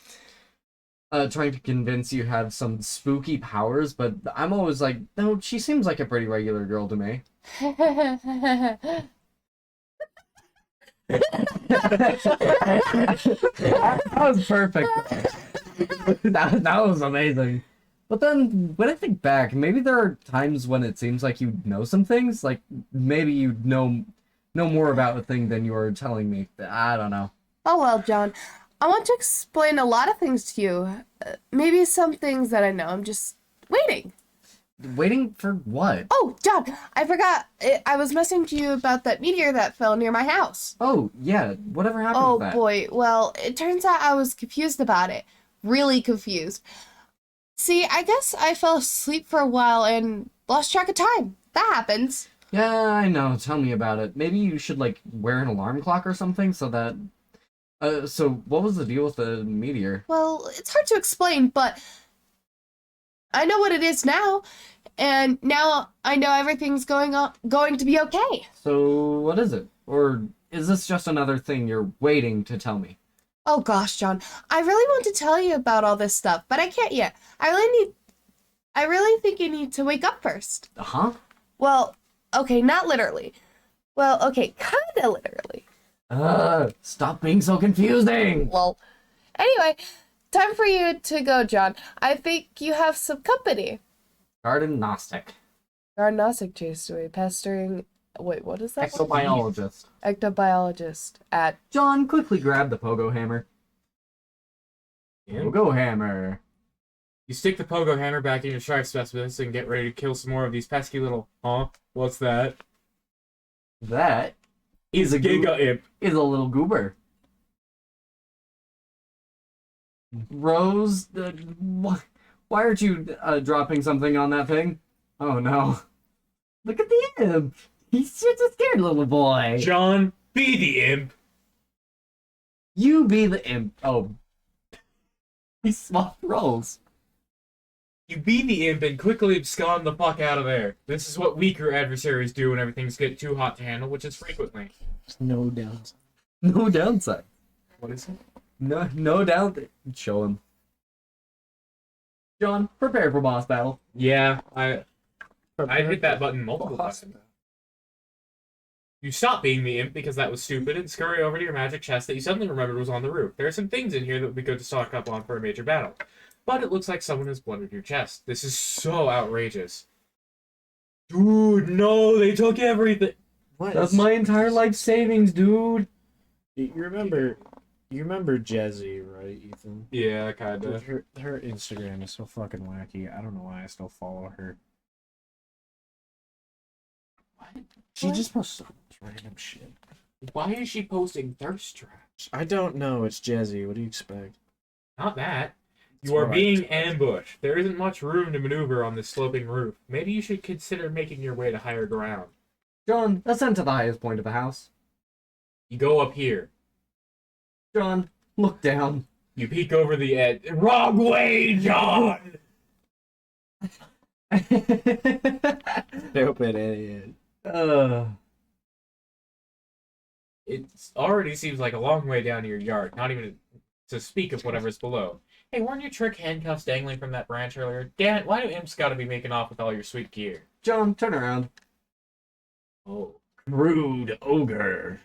you have some spooky powers, but I'm always like, no, she seems like a pretty regular girl to me. That was perfect. That was amazing. But then, when I think back, maybe there are times when it seems like you know some things. Like, maybe you know more about a thing than you are telling me. I don't know. Oh well, John. I want to explain a lot of things to you. Maybe some things that I know. I'm just waiting. Waiting for what? Oh, John, I forgot. I was messaging to you about that meteor that fell near my house. Oh, yeah. Whatever happened Oh to that? boy. Well, it turns out I was confused about it. Really confused. See, I guess I fell asleep for a while and lost track of time. That happens. Yeah, I know. Tell me about it. Maybe you should, like, wear an alarm clock or something so that... So what was the deal with the meteor? Well, it's hard to explain, but I know what it is now, and now I know everything's going to be okay. So what is it? Or is this just another thing you're waiting to tell me? Oh gosh, John, I really want to tell you about all this stuff, but I can't yet. I really think you need to wake up first. Huh? Well, okay, not literally. Well, okay, kinda literally. Stop being so confusing! Well, anyway, time for you to go, John. I think you have some company. Garden Gnostic. Garnostic chased away, pestering... Wait, what is that? Exobiologist. Ectobiologist at... John, quickly grab the pogo hammer. Yeah. Pogo hammer. You stick the pogo hammer back in your strike specialist and get ready to kill some more of these pesky little... Huh? What's that? That Is a Giga Imp. is a little goober. Rose, why aren't you dropping something on that thing? Oh no. Look at the imp. He's just a scared little boy. John, be the imp. You be the imp. Oh. He swapped roles. You be the imp and quickly abscond the fuck out of there. This is what weaker adversaries do when everything's getting too hot to handle, which is frequently. There's no downside. No downside. What is it? No downside. Show him. John, prepare for boss battle. Yeah, I hit that button multiple times. You stop being the imp because that was stupid and scurry over to your magic chest that you suddenly remembered was on the roof. There are some things in here that would be good to stock up on for a major battle. But it looks like someone has blundered your chest. This is so outrageous. Dude, no, they took everything. What? That's my entire life savings, dude. You remember Jazzy, right, Ethan? Yeah, Dude, kinda. her Instagram is so fucking wacky. I don't know why I still follow her. What? She just posts so much random shit. Why is she posting thirst traps? I don't know. It's Jazzy. What do you expect? Not that. It's You are what I being expect. ambushed. There isn't much room to maneuver on this sloping roof. Maybe you should consider making your way to higher ground. John, ascend to the highest point of the house. You go up here. John, look down. You peek over the edge. Wrong way, John! Stupid idiot. It already seems like a long way down to your yard, not even to speak of whatever's below. Hey, weren't your trick handcuffs dangling from that branch earlier? Damn it, why do imps gotta be making off with all your sweet gear? John, turn around. Oh, rude ogre.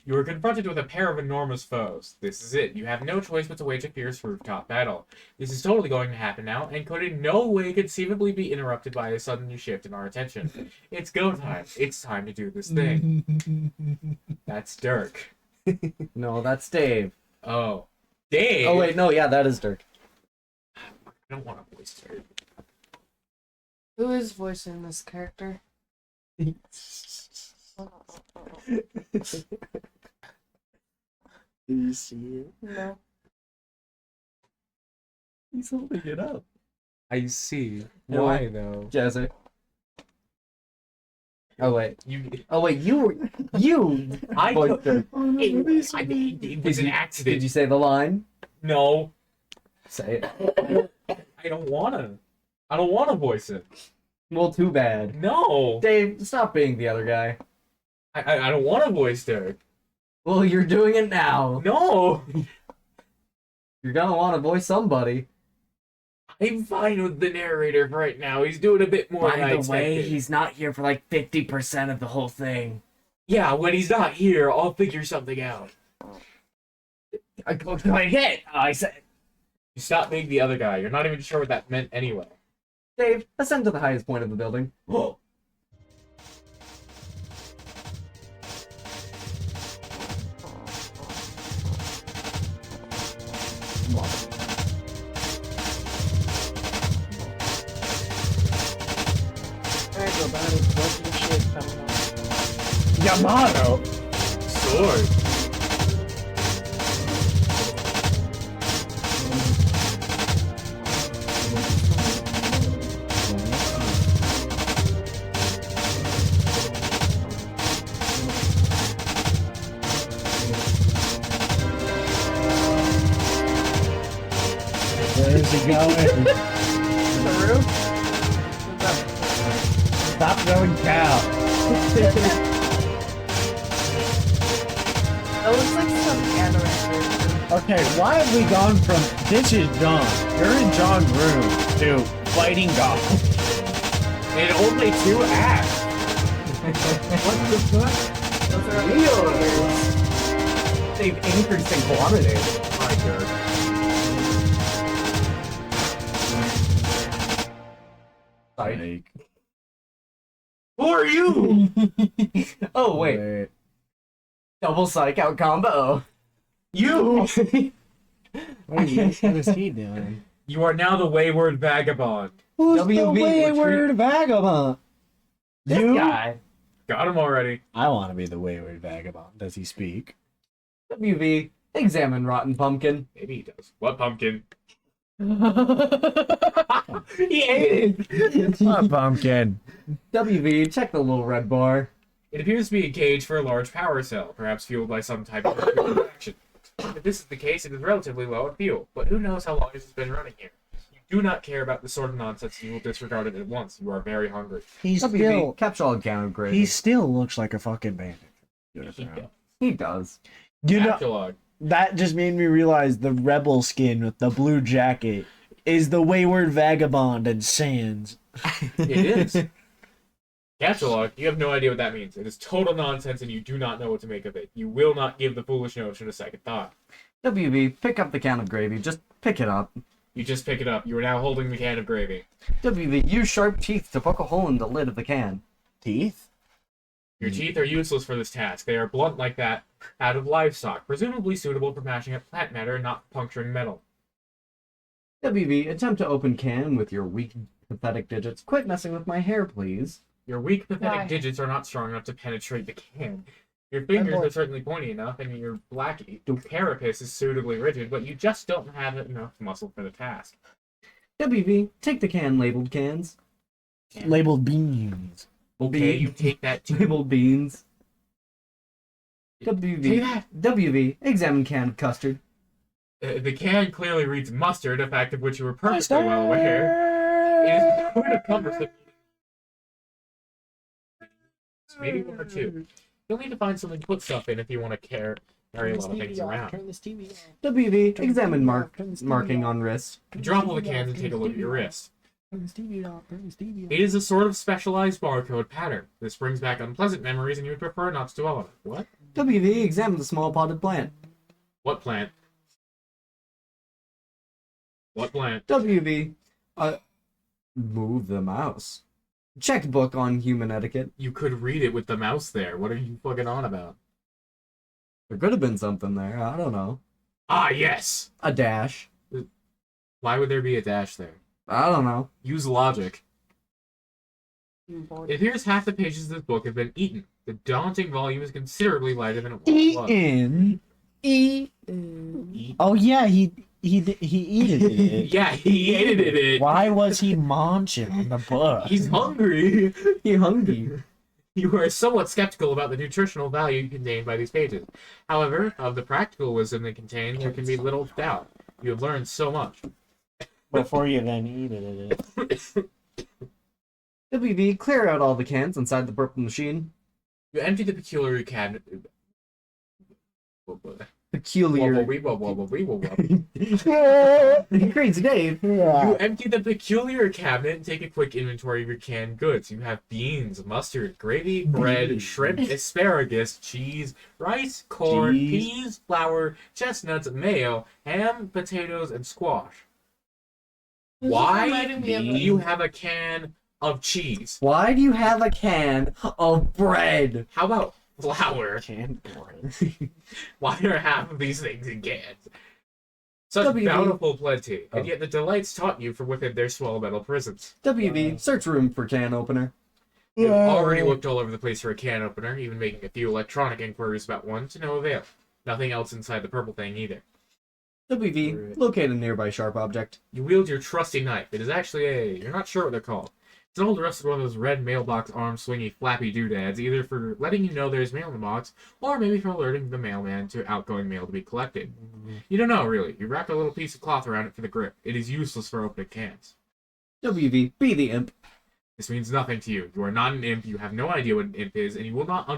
You are confronted with a pair of enormous foes. This is it. You have no choice but to wage a fierce rooftop battle. This is totally going to happen now, and could in no way conceivably be interrupted by a sudden shift in our attention. It's go time. It's time to do this thing. That's Dirk. No, that's Dave. Oh. Dave! Oh wait, no, yeah, that is Dirk. I don't want to voice Dirk. Who is voicing this character? Do you see it? No. He's holding it up. I see. No. Why, though? Jazzy. Oh wait. You... Oh wait, you I voiced Dirk. it was an accident. Did you say the line? No. Say it. I don't wanna. I don't wanna voice it. Well, too bad. No. Dave, stop being the other guy. I don't wanna voice Dirk. Well, you're doing it now. No. You're gonna want to voice somebody. I'm fine with the narrator right now. He's doing a bit more than I expected. he's not here for like 50% of the whole thing. Yeah, when he's not here, I'll figure something out. I hit. I said, You stop being the other guy. You're not even sure what that meant anyway. Dave, ascend to the highest point of the building. Oh. There you go, man. It's fucking shit coming on. Yamato. Sword. Where's it going? The roof? Stop going cow. That looks like some anime. Okay, why have we gone from this is John, you're in John's room, to fighting God? In only 2 acts. What the fuck? Those are Wheels. They've increased in quantity. My Dirk. Psych. Who are you? Oh wait. Double psych out combo. You. What is he doing? You are now the wayward vagabond. Who's the WB wayward vagabond? This You? guy. Got him already. I want to be the wayward vagabond. Does he speak? WV, examine rotten pumpkin. Maybe he does. What pumpkin? He ate it. A pumpkin. WV, check the little red bar. It appears to be a gauge for a large power cell, perhaps fueled by some type of reaction. If this is the case, it is relatively low in fuel, but who knows how long it has been running here. You do not care about this sort of nonsense, and you will disregard it at once. You are very hungry. He's WV, still. capture all account grade. He still looks like a fucking bandit. He does. You know, Captulog. that just made me realize the rebel skin with the blue jacket is the wayward vagabond and Sans. It is. Captulog, you have no idea what that means. It is total nonsense, and you do not know what to make of it. You will not give the foolish notion a second thought. WV, pick up the can of gravy. Just pick it up. You just pick it up. You are now holding the can of gravy. WV, use sharp teeth to poke a hole in the lid of the can. Teeth? Your teeth are useless for this task. They are blunt like that out of livestock, presumably suitable for mashing up plant matter and not puncturing metal. WV, attempt to open can with your weak, pathetic digits. Quit messing with my hair, please. Your weak, pathetic Why? digits are not strong enough to penetrate the can. Your fingers are certainly pointy enough, and your black carapace is suitably rigid, but you just don't have enough muscle for the task. WV, take the can labeled cans. Labeled beans. Okay, you take that too. Labeled beans. Take WV, that. WV, examine can of custard. The can clearly reads mustard, a fact of which you were perfectly well aware. It is quite a cumbersome. Maybe one or two. You'll need to find something to put stuff in if you want to carry a lot of things around. WV, examine marking on wrist. You drop all the cans and take a look at your wrist. It is a sort of specialized barcode pattern. This brings back unpleasant memories, and you would prefer not to dwell on it. What? WV, examine the small potted plant. What plant? What plant? WV, move the mouse. Check book on human etiquette. You could read it with the mouse there. What are you fucking on about? There could have been something there. I don't know. Ah, yes! A dash. Why would there be a dash there? I don't know. Use logic. It appears half the pages of this book have been eaten. The daunting volume is considerably lighter than it once was. Eaten? Eaten. Oh yeah, he eated it. Yeah, he hated it. Why was he munching on the book? He's hungry. He hungry. You are somewhat skeptical about the nutritional value contained by these pages. However, of the practical wisdom they contain, there can be little doubt. You have learned so much. Before you then eat it. WV, clear out all the cans inside the purple machine. You empty the peculiar cabinet. Peculiar. You Crazy Dave. empty the peculiar cabinet and take a quick inventory of your canned goods. You have beans, mustard, gravy, bread, shrimp, asparagus, cheese, rice, corn, peas, flour, chestnuts, mayo, ham, potatoes, and squash. This is Why reminding me of do you have a can of cheese? Why do you have a can of bread? How about flour? Canned corn. Why are half of these things in cans? Such WB. bountiful plenty, and Oh. yet the delights taught you from within their swell metal prisons. WV, search room for can opener. You've already looked all over the place for a can opener, even making a few electronic inquiries about one to no avail. Nothing else inside the purple thing either. WV, locate a nearby sharp object. You wield your trusty knife. It is actually you're not sure what they're called. It's an old rusted one of those red mailbox arm swingy flappy doodads, either for letting you know there's mail in the box, or maybe for alerting the mailman to outgoing mail to be collected. You don't know, really. You wrap a little piece of cloth around it for the grip. It is useless for opening cans. WV, be the imp. This means nothing to you. You are not an imp, you have no idea what an imp is, and you will not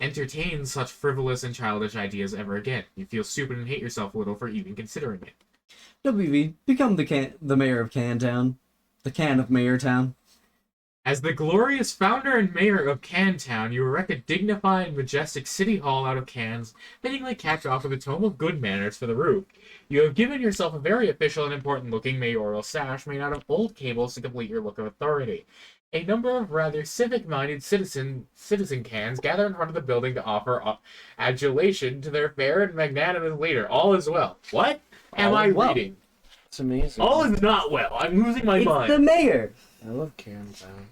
entertain such frivolous and childish ideas ever again. You feel stupid and hate yourself a little for even considering it. WV, become the mayor of Cantown. The can of Mayortown. As the glorious founder and mayor of Cantown, you erect a dignified and majestic city hall out of cans, fittingly capped off with a tome of good manners for the roof. You have given yourself a very official and important-looking mayoral sash made out of old cables to complete your look of authority. A number of rather civic-minded citizen cans gather in front of the building to offer adulation to their fair and magnanimous leader. All is well. What am All I is well. reading? It's amazing. All is not well. I'm losing my It's mind. the mayor. I love Cantown.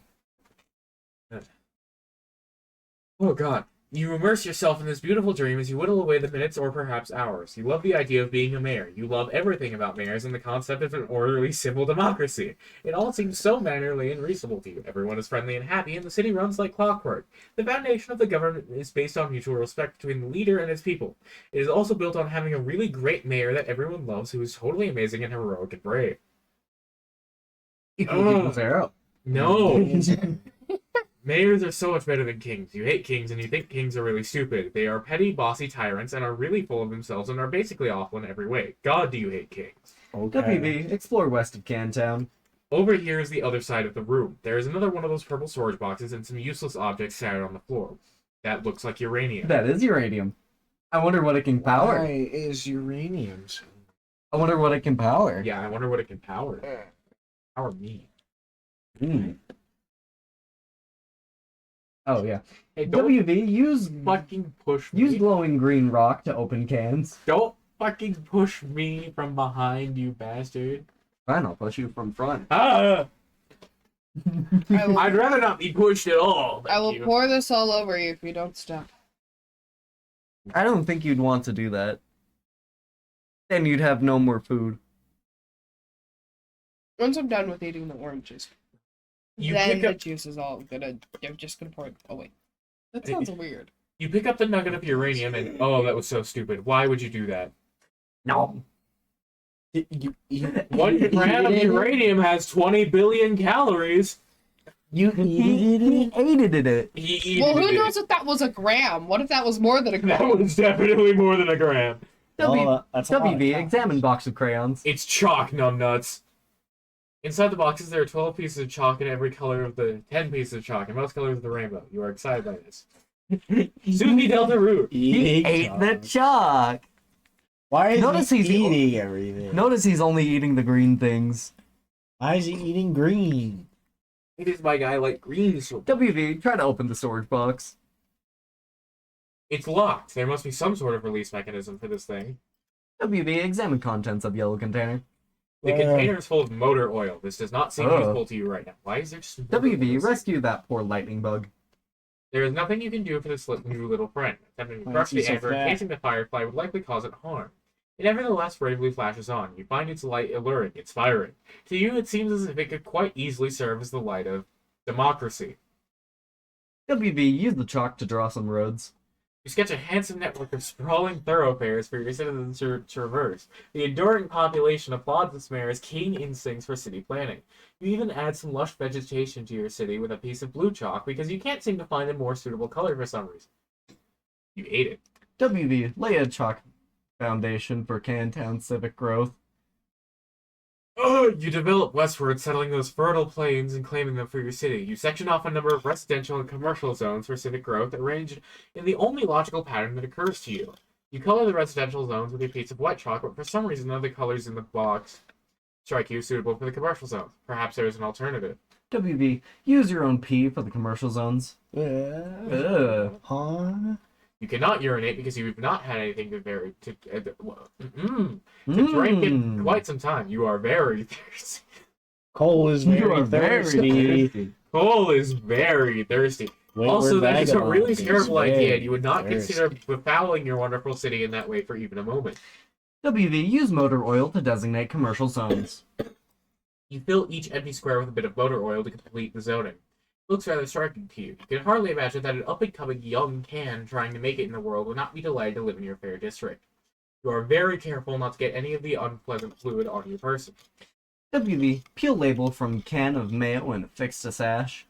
Oh god. You immerse yourself in this beautiful dream as you whittle away the minutes or perhaps hours. You love the idea of being a mayor. You love everything about mayors and the concept of an orderly civil democracy. It all seems so mannerly and reasonable to you. Everyone is friendly and happy, and the city runs like clockwork. The foundation of the government is based on mutual respect between the leader and his people. It is also built on having a really great mayor that everyone loves who is totally amazing and heroic and brave. Zero. No! Mayors are so much better than kings. You hate kings and you think kings are really stupid. They are petty, bossy tyrants and are really full of themselves and are basically awful in every way. God, do you hate kings. Okay. WB, explore west of Cantown. Over here is the other side of the room. There is another one of those purple storage boxes and some useless objects scattered on the floor. That looks like uranium. That is uranium. I wonder what it can power. Why is uranium so... I wonder what it can power. Yeah, I wonder what it can power. Power me. Mm. Oh yeah. Hey, don't WB, use fucking push me. use glowing green rock to open cans. Don't fucking push me from behind, you bastard. Fine, I'll push you from front. Ah! I will, I'd rather not be pushed at all. I will Thank you. pour this all over you if you don't stop. I don't think you'd want to do that. Then you'd have no more food. Once I'm done with eating the oranges, You then pick the up juice is all gonna. I'm just gonna pour it. Oh wait, that sounds weird. You pick up the nugget of uranium and oh, that was so stupid. Why would you do that? No. You eat 1 gram of uranium has 20 billion calories. You he hated it. He Well, who it. knows if that was a gram? What if that was more than a That gram? was definitely more than a gram. that's a lot of WB, cows. examine box of crayons. It's chalk, numbnuts. Inside the boxes, there are 12 pieces of chalk in every color of the 10 pieces of chalk in most colors of the rainbow. You are excited by this. Suki Delta Root. He Eating ate the chocolate. chalk. Why is Notice he he's eating everything? Notice he's only eating the green things. Why is he eating green? It is my guy like green so WB, try to open the storage box. It's locked. There must be some sort of release mechanism for this thing. WB, examine contents of yellow container. The container is full of motor oil. This does not seem Ugh. useful to you right now. Why is there just motor WB, oil? rescue that poor lightning bug. There is nothing you can do for this new little friend. Attempting to Why crush is he the so amber fat? and casing the firefly would likely cause it harm. It nevertheless bravely flashes on. You find its light alluring, inspiring. To you, it seems as if it could quite easily serve as the light of democracy. WB, use the chalk to draw some roads. You sketch a handsome network of sprawling thoroughfares for your citizens to traverse. The enduring population applauds this mayor's keen instincts for city planning. You even add some lush vegetation to your city with a piece of blue chalk because you can't seem to find a more suitable color for some reason. You ate it. WB, lay a chalk foundation for Cantown civic growth. Oh, you develop westward, settling those fertile plains and claiming them for your city. You section off a number of residential and commercial zones for civic growth arranged in the only logical pattern that occurs to you. You color the residential zones with a piece of white chalk, but for some reason none of the colors in the box strike you suitable for the commercial zones. Perhaps there is an alternative. WB, use your own pee for the commercial zones. Ugh. Huh? You cannot urinate because you have not had anything to drink in quite some time. You are very thirsty. Cole is You very are very thirsty. thirsty. Cole is very thirsty. Wayward Also, that is a vagabond really is terrible idea, very and you would not thirsty. consider befouling your wonderful city in that way for even a moment. WB, use motor oil to designate commercial zones. You fill each empty square with a bit of motor oil to complete the zoning. It looks rather striking to you. You can hardly imagine that an up-and-coming young can trying to make it in the world would not be delighted to live in your fair district. You are very careful not to get any of the unpleasant fluid on your person. WB, peel label from can of Mayo and affix to sash.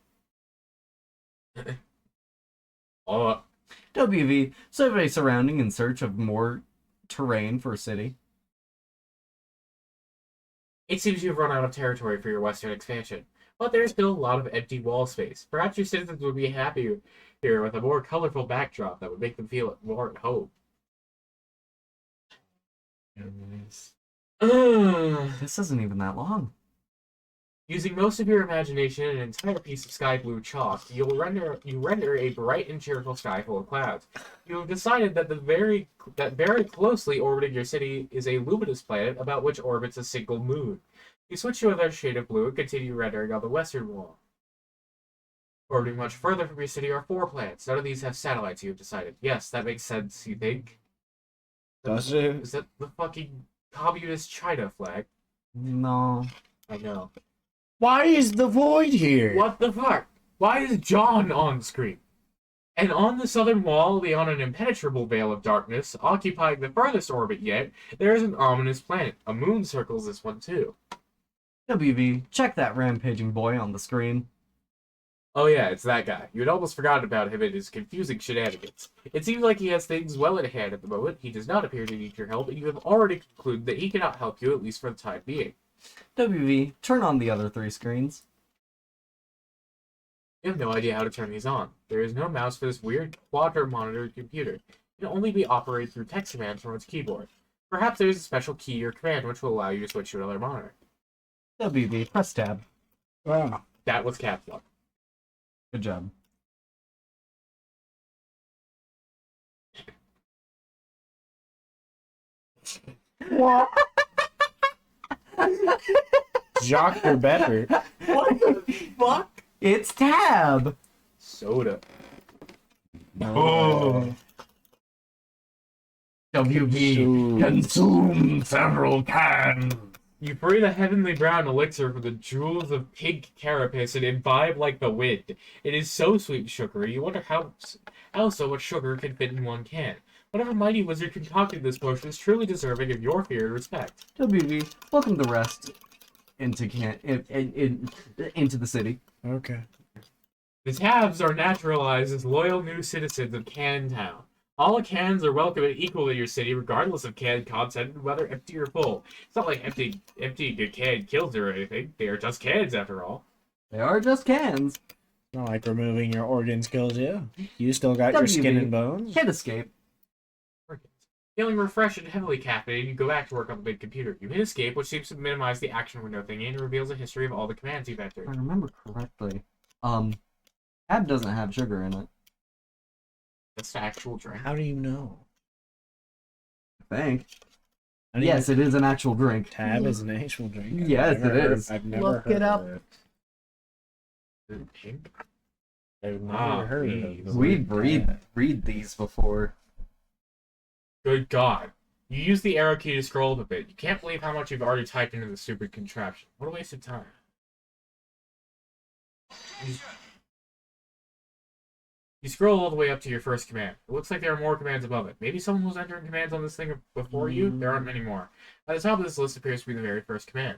WV, survey surrounding in search of more terrain for city. It seems you've run out of territory for your western expansion, but there is still a lot of empty wall space. Perhaps your citizens would be happier here with a more colorful backdrop that would make them feel more at home. This isn't even that long. Using most of your imagination and an entire piece of sky blue chalk, you render a bright and cheerful sky full of clouds. You have decided that very closely orbiting your city is a luminous planet about which orbits a single moon. You switch to another shade of blue and continue rendering on the western wall. Orbiting much further from your city are 4 planets. None of these have satellites, you have decided. Yes, that makes sense, you think? Does it? Is that the fucking communist China flag? No. I know. Why is the void here? What the fuck? Why is John on screen? And on the southern wall, beyond an impenetrable veil of darkness, occupying the furthest orbit yet, there is an ominous planet. A moon circles this one too. WV, check that rampaging boy on the screen. Oh yeah, it's that guy. You had almost forgotten about him and his confusing shenanigans. It seems like he has things well in hand at the moment. He does not appear to need your help, and you have already concluded that he cannot help you, at least for the time being. WV, turn on the other 3 screens. You have no idea how to turn these on. There is no mouse for this weird quadro-monitor computer. It can only be operated through text commands from its keyboard. Perhaps there is a special key or command which will allow you to switch to another monitor. WV, press tab. Wow. That was caps lock. Good job. What? Jacques or better. What the fuck? It's tab! Soda. Oh. WV, consume several cans! You breathe a heavenly brown elixir from the jewels of pink carapace and imbibe like the wind. It is so sweet and sugary, you wonder how so much sugar can fit in one can. Whatever mighty wizard concocted this potion is truly deserving of your fear and respect. WV, welcome the rest into into the city. Okay. The tabs are naturalized as loyal new citizens of Can Town. All cans are welcome and equal in your city, regardless of can content and whether empty or full. It's not like emptying a can kills you or anything. They are just cans, after all. They are just cans. Not like removing your organs kills you. You still got your skin and bones. Can't escape. Feeling refreshed and heavily caffeinated, you go back to work on the big computer. You hit escape, which seems to minimize the action window thingy and reveals a history of all the commands you've If I entered. remember correctly, tab doesn't have sugar in it. That's the actual drink. How do you know? I think. How do you Yes, it is an actual drink. Tab is an actual drink. Yes, it is. I've never Look heard it up. of it. Is it pink? I've never Ah, heard these. of it. We read these before. Good God. You use the arrow key to scroll up a bit. You can't believe how much you've already typed into the stupid contraption. What a waste of time. You scroll all the way up to your first command. It looks like there are more commands above it. Maybe someone was entering commands on this thing before you? There aren't many more. At the top of this list appears to be the very first command.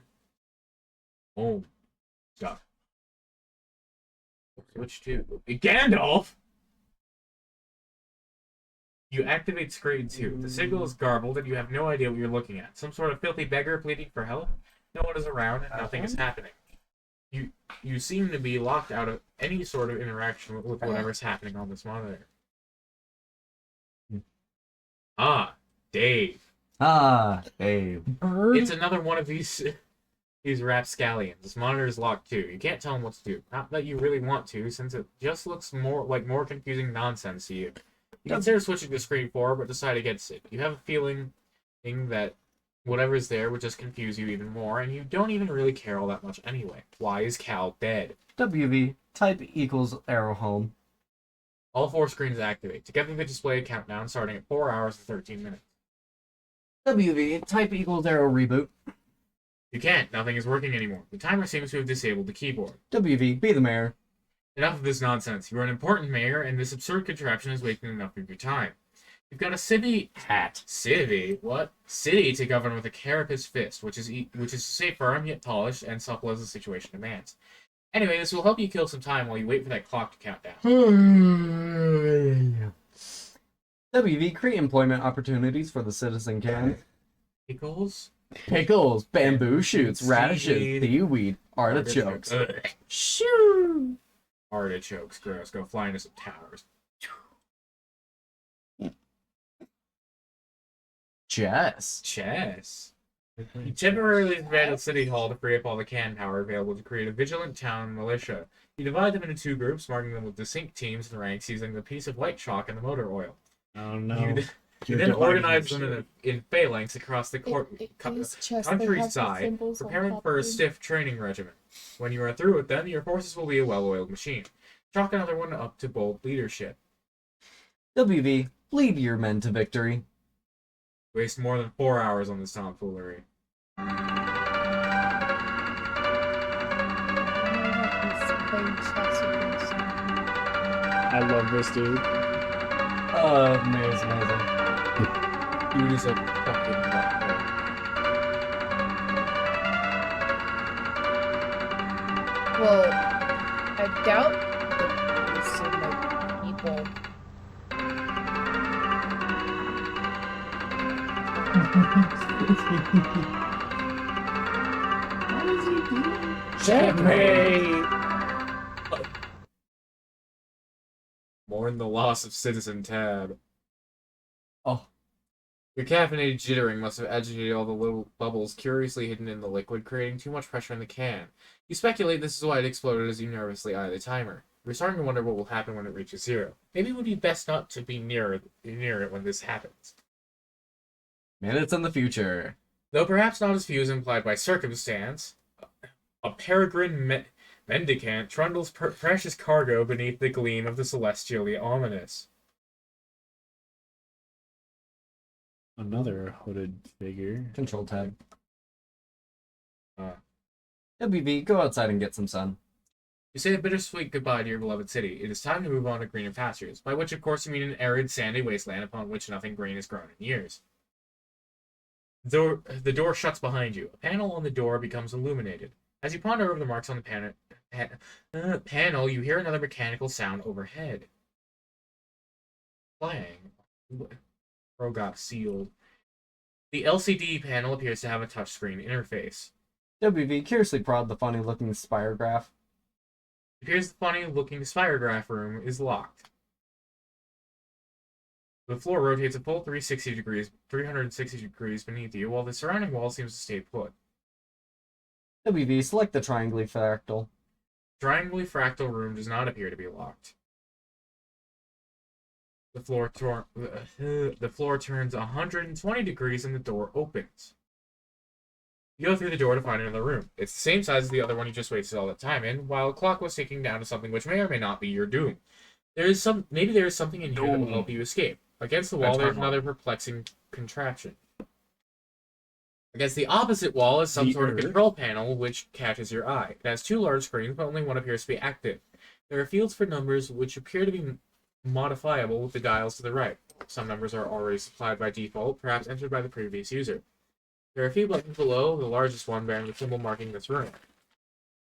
Homestuck. Switch to Gandalf! You activate screen 2. The signal is garbled and you have no idea what you're looking at. Some sort of filthy beggar pleading for help? No one is around and nothing is happening. You seem to be locked out of any sort of interaction with whatever's happening on this monitor. Ah, Dave. Ah, Dave. It's another one of these rapscallions. This monitor is locked too. You can't tell him what to do. Not that you really want to, since it just looks more confusing nonsense to you. You consider switching to screen 4, but decide against it. You have a feeling that whatever's there would just confuse you even more, and you don't even really care all that much anyway. Why is Cal dead? WV, type equals arrow home. All 4 screens activate. Together they display a countdown starting at 4 hours and 13 minutes. WV, type equals arrow reboot. You can't. Nothing is working anymore. The timer seems to have disabled the keyboard. WV, be the mayor. Enough of this nonsense. You are an important mayor, and this absurd contraption is wasting enough of your time. You've got a city to govern with a carapace fist, which is to say firm yet polished and supple as the situation demands. Anyway, this will help you kill some time while you wait for that clock to count down. WV, create employment opportunities for the citizen can. Pickles? Pickles, bamboo shoots, radishes, Seaweed. seaweed, artichokes. Ugh. Shoo! Artichokes, gross. Go fly into some towers. Chess. Chess. You temporarily disbanded City Hall to free up all the can power available to create a vigilant town militia. You divide them into two groups, marking them with distinct teams and ranks using the piece of white chalk and the motor oil. Oh no. You You're then dividing organize your them shit. in phalanx across the countryside, preparing for a stiff training regimen. When you are through with them, your forces will be a well-oiled machine. Chalk another one up to bold leadership. WV, lead your men to victory. Waste more than 4 hours on this tomfoolery. I love this dude. Amazing. Dude is a fucking butthole. Well, I doubt that some like people. What is he doing? Checkmate! Mourn the loss of Citizen Tab. Oh. Your caffeinated jittering must have agitated all the little bubbles curiously hidden in the liquid, creating too much pressure in the can. You speculate this is why it exploded as you nervously eye the timer. You're starting to wonder what will happen when it reaches zero. Maybe it would be best not to be near it when this happens. Minutes in the future. Though perhaps not as few as implied by circumstance, a peregrine mendicant trundles precious cargo beneath the gleam of the celestially ominous. Another hooded figure. Control tab. WV, go outside and get some sun. You say a bittersweet goodbye to your beloved city. It is time to move on to greener pastures, by which of course you mean an arid, sandy wasteland upon which nothing green has grown in years. The door shuts behind you. A panel on the door becomes illuminated. As you ponder over the marks on the panel, you hear another mechanical sound overhead. Clang. Rogot sealed. The LCD panel appears to have a touchscreen interface. WV, curiously prod the funny-looking spirograph. It appears the funny-looking spirograph room is locked. The floor rotates a full 360 degrees beneath you, while the surrounding wall seems to stay put. WV, select the triangly fractal. Triangly fractal room does not appear to be locked. The floor turns 120 degrees and the door opens. You go through the door to find another room. It's the same size as the other one you just wasted all that time in, while a clock was ticking down to something which may or may not be your doom. Maybe there is something in here that will help you escape. Against the wall, there's another perplexing contraption. Against the opposite wall is some sort of control panel which catches your eye. It has two large screens, but only one appears to be active. There are fields for numbers which appear to be modifiable with the dials to the right. Some numbers are already supplied by default, perhaps entered by the previous user. There are a few buttons below, the largest one bearing the symbol marking this room.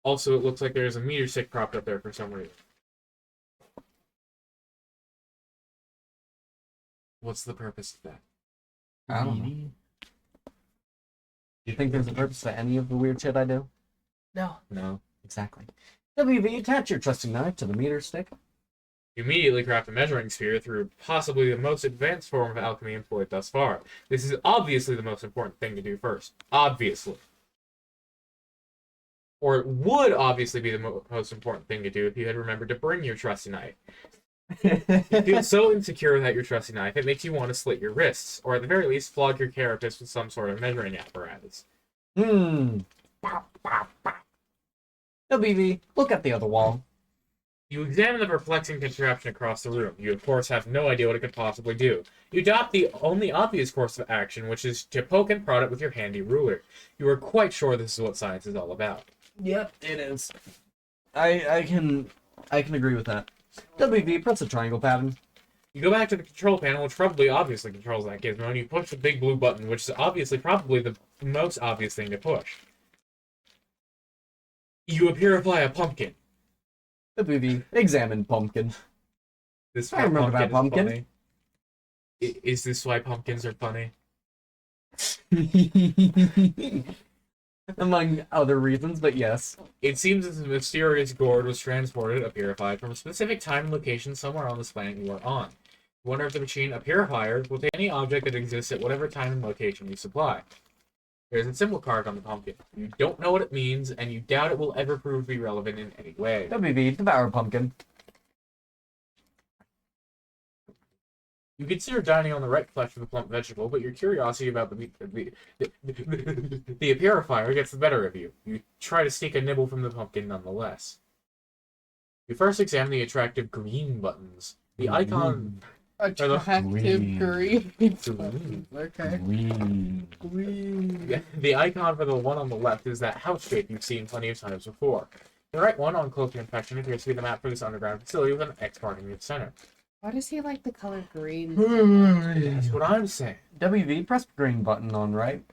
Also, it looks like there is a meter stick propped up there for some reason. What's the purpose of that? I don't know. You think there's a purpose to any of the weird shit I do? No. No. Exactly. WV, attach your trusting knife to the meter stick. You immediately craft a measuring sphere through possibly the most advanced form of alchemy employed thus far. This is obviously the most important thing to do first. Obviously. Or it would obviously be the most important thing to do if you had remembered to bring your trusty knife. You feel so insecure without your trusty knife, it makes you want to slit your wrists, or at the very least, flog your carapace with some sort of measuring apparatus. WV, look at the other wall. You examine the perplexing contraption across the room. You, of course, have no idea what it could possibly do. You adopt the only obvious course of action, which is to poke and prod it with your handy ruler. You are quite sure this is what science is all about. Yep, it is. I can agree with that. WV, press the triangle pattern. You go back to the control panel, which obviously controls that gizmo, and you push the big blue button, which is obviously probably the most obvious thing to push. You purify a pumpkin. WV, examine pumpkin. This I remember that pumpkin. Funny. Is this why pumpkins are funny? Among other reasons, but yes. It seems that the mysterious gourd was transported, purified, from a specific time and location somewhere on this planet you are on. You wonder if the machine, a purifier, will take any object that exists at whatever time and location you supply. There's a symbol carved on the pumpkin. You don't know what it means, and you doubt it will ever prove to be relevant in any way. WV, devour pumpkin. You consider dining on the right flesh of the plump vegetable, but your curiosity about the aperifier gets the better of you. You try to sneak a nibble from the pumpkin nonetheless. You first examine the attractive green buttons. The icon... Attractive Green. green. Okay. Green. The icon for the one on the left is that house shape you've seen plenty of times before. The right one, on closer inspection, appears to be the map for this underground facility with an X marking its center. Why does he like the color green? That's what I'm saying. WV, press green button on right.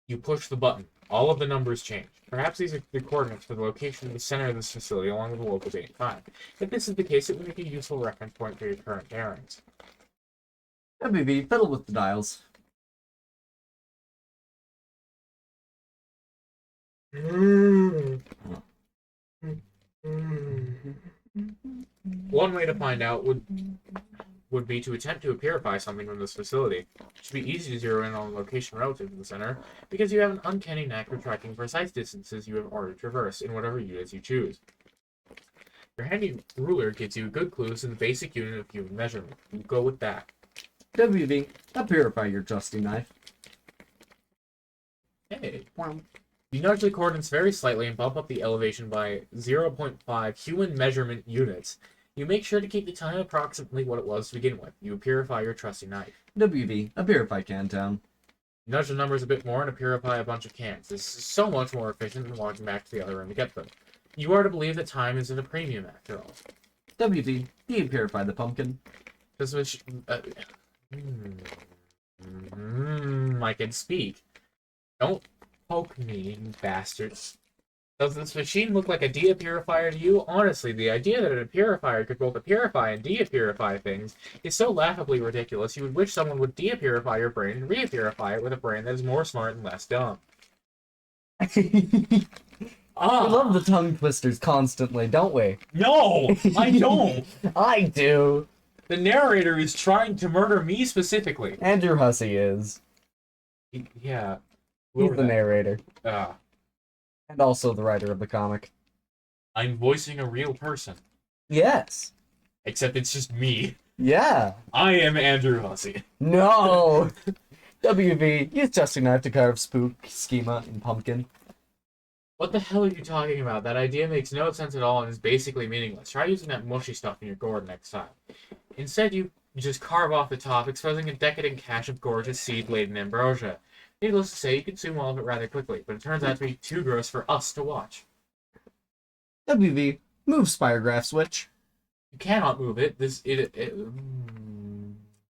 You push the button. All of the numbers change. Perhaps these are the coordinates for the location of the center of this facility along with the local date and time. If this is the case, it would make a useful reference point for your current bearings. WV, fiddle with the dials. One way to find out would be to attempt to apperify something from this facility. It should be easy to zero in on a location relative to the center, because you have an uncanny knack for tracking precise distances you have already traversed in whatever units you choose. Your handy ruler gives you a good clue to the basic unit of human measurement. You go with that. WV, apperify your trusty knife. Hey. You nudge the coordinates very slightly and bump up the elevation by 0.5 human measurement units. You make sure to keep the time approximately what it was to begin with. You purify your trusty knife. WV, apperify Cantown. Nudge the numbers a bit more and purify a bunch of cans. This is so much more efficient than walking back to the other room to get them. You are to believe that time is at a premium after all. WV, de-purify the pumpkin. This was... I can speak. Don't poke me, you bastards. Does this machine look like a de-purifier to you? Honestly, the idea that a purifier could both purify and de-purify things is so laughably ridiculous you would wish someone would de-purify your brain and re-purify it with a brain that is more smart and less dumb. We love the tongue twisters constantly, don't we? No! I don't! I do. The narrator is trying to murder me specifically. Andrew Hussey is. Yeah. He's the narrator. Ah. And also the writer of the comic. I'm voicing a real person. Yes. Except it's just me. Yeah. I am Andrew Hussey. No. WV, use trusty knife to carve spook, schema, and pumpkin. What the hell are you talking about? That idea makes no sense at all and is basically meaningless. Try using that mushy stuff in your gourd next time. Instead, you just carve off the top, exposing a decadent cache of gorgeous seed-laden ambrosia. Needless to say, you consume all of it rather quickly, but it turns out to be too gross for us to watch. WV, move Spiregraph switch. You cannot move it.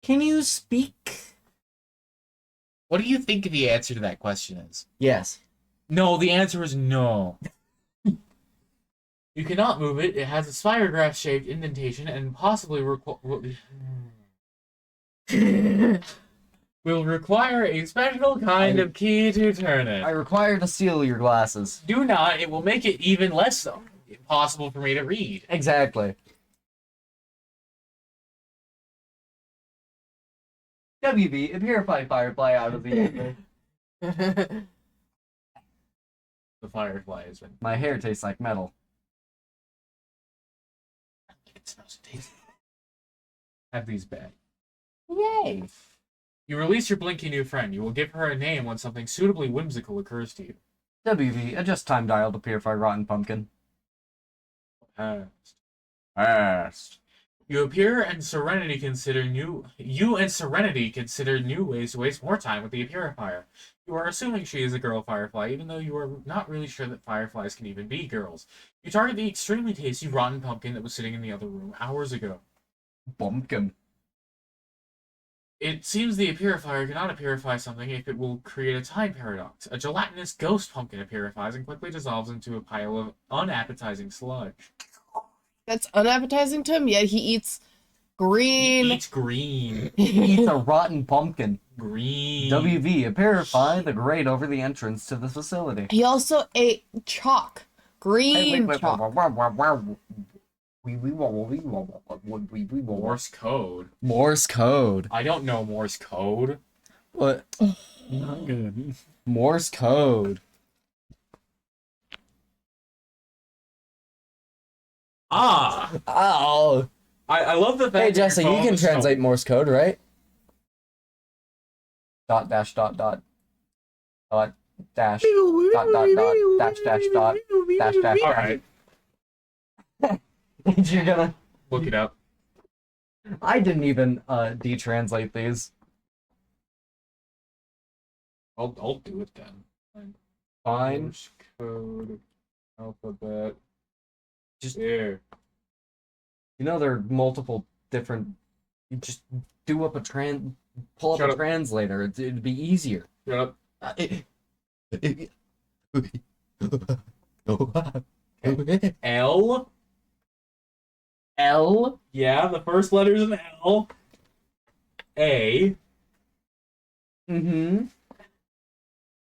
Can you speak? What do you think the answer to that question is? Yes. No, the answer is no. You cannot move it. It has a spirograph-shaped indentation and possibly will require a special kind of key to turn it. I require to steal your glasses. Do not. It will make it even less impossible for me to read. Exactly. WV, purify Firefly out of the ether. The firefly has been. My hair tastes like metal. It smells tasty. Have these back. Yay! You release your blinky new friend. You will give her a name when something suitably whimsical occurs to you. WV, adjust time dial to purify rotten pumpkin. Past. You appear and Serenity consider new. You and Serenity consider new ways to waste more time with the purifier. You are assuming she is a girl firefly, even though you are not really sure that fireflies can even be girls. You target the extremely tasty rotten pumpkin that was sitting in the other room hours ago. Pumpkin. It seems the purifier cannot purify something if it will create a time paradox. A gelatinous ghost pumpkin purifies and quickly dissolves into a pile of unappetizing sludge. That's unappetizing to him, yet he eats green. He eats green. He eats a rotten pumpkin. Green. WV, purify the grate over the entrance to the facility. He also ate chalk. Green chalk. Morse code. Morse code. I don't know Morse code. What? Not good. Morse code. Ah! Oh. I love the fact Hey that your Jesse, you phone can is translate Morse code, right? Dot dash dot dot dot dash dot dot dot dash dash dot dash dash. All right, You're gonna. look it up. I didn't even detranslate these. I'll do it then. Fine. Morse code, alphabet. Just There. you know there are multiple different. You just do up a pull up Shut a up. translator. It'd be easier. Shut up. L. L. Yeah, the first letter is an L. A. Mm-hmm.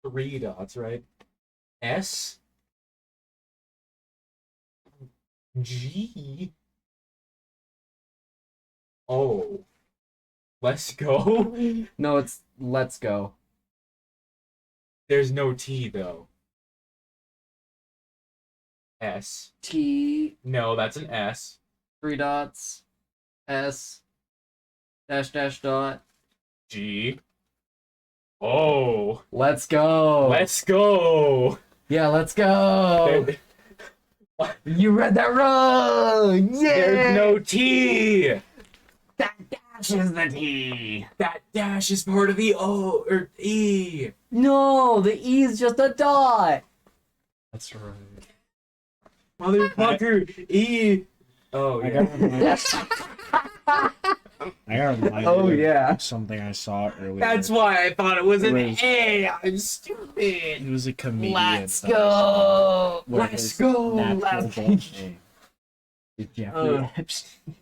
3 dots, right? S. G. O. Let's go. No, it's let's go. There's no T though. S. T. No, that's an S. 3 dots. S. Dash dash dot. G. O. Let's go. Let's go. Yeah, let's go. You read that wrong. Yeah. There's no T. That dash is the T. That dash is part of the O or E. No, the E is just a dot. That's right. Motherfucker. E. Oh, I yeah. got reminded Oh, of yeah. something I saw earlier. That's why I thought it was an Whereas- A. I'm stupid. It was a comedian. Let's that I saw, go. where Let's his go. natural Let's name is Jeffrey Uh. Epstein.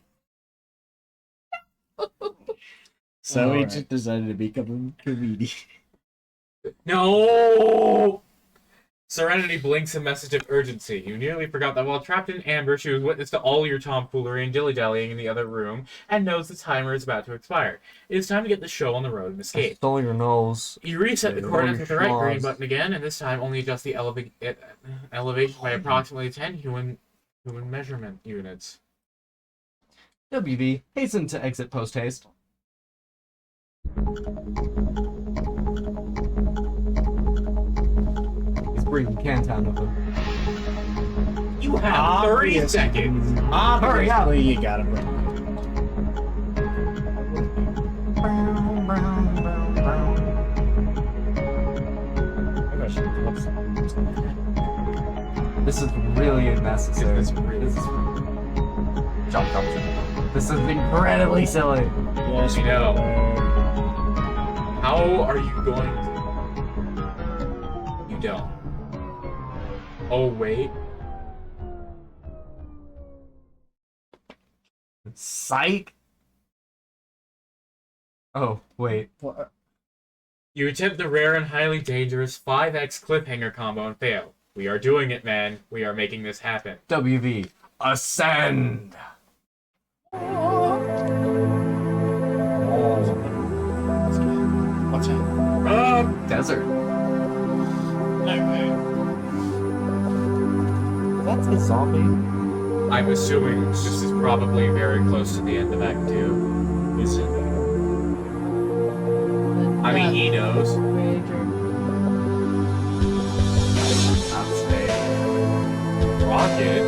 So he Alright. just decided to become a comedian. No! Serenity blinks a message of urgency. You nearly forgot that while trapped in amber, she was witness to all your tomfoolery and dilly-dallying in the other room, and knows the timer is about to expire. It is time to get the show on the road and escape. Stole your nose. You reset the Yeah, coordinates with the right green schnoz. button again, and this time only adjust the elevation by approximately 10 human measurement units. WV, hasten to exit post haste. He's bringing Cantown with him. You have 30 seconds! Hurry up! Obviously, you gotta bring This is really unnecessary. This is really- Jump Compton. This is incredibly silly. Yes, I know. brother. How are you going to... You don't. Oh, wait. Psych. Oh, wait. What? You attempt the rare and highly dangerous 5x cliffhanger combo and fail. We are doing it, man. We are making this happen. WV, ascend. What's that? Desert. That's a zombie. I'm assuming this is probably very close to the end of Act 2. Is it? I mean, he knows. Not stay. Rocket?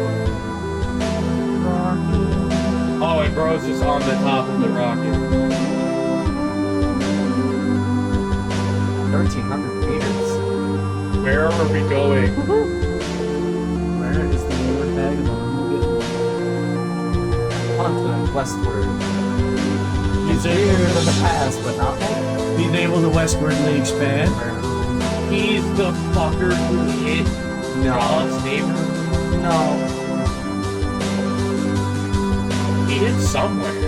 Oh, and Bro's just on the top of the rocket. 1,300 meters. Where are we going? Where is the lower bag of Continent westward. He's Nearer to the past, but not back. He's able to westwardly expand. He's the fucker who hit John's neighbor. No. He hit somewhere.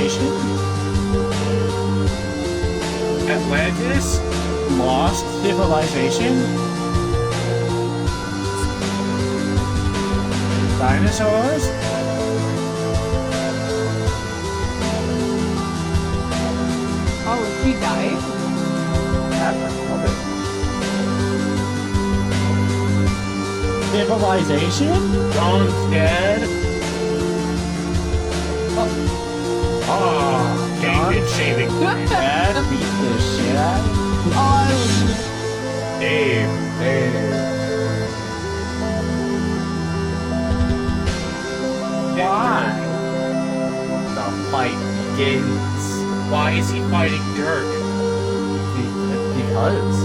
civilization? Atlantis? Lost civilization? Dinosaurs? Oh, he died? Civilization? John's dead. Oh, David shaving. That beat the shit out of me. Oh, Dave. Why? The fight begins. Why is he fighting Dirk? Because.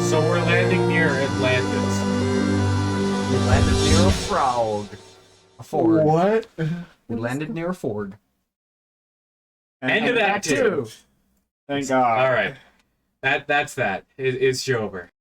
So we're landing near Atlantis. We landed near a frog. A ford. What? We landed near a ford. End of Act 2. Thank God. All right. That's that. It's over.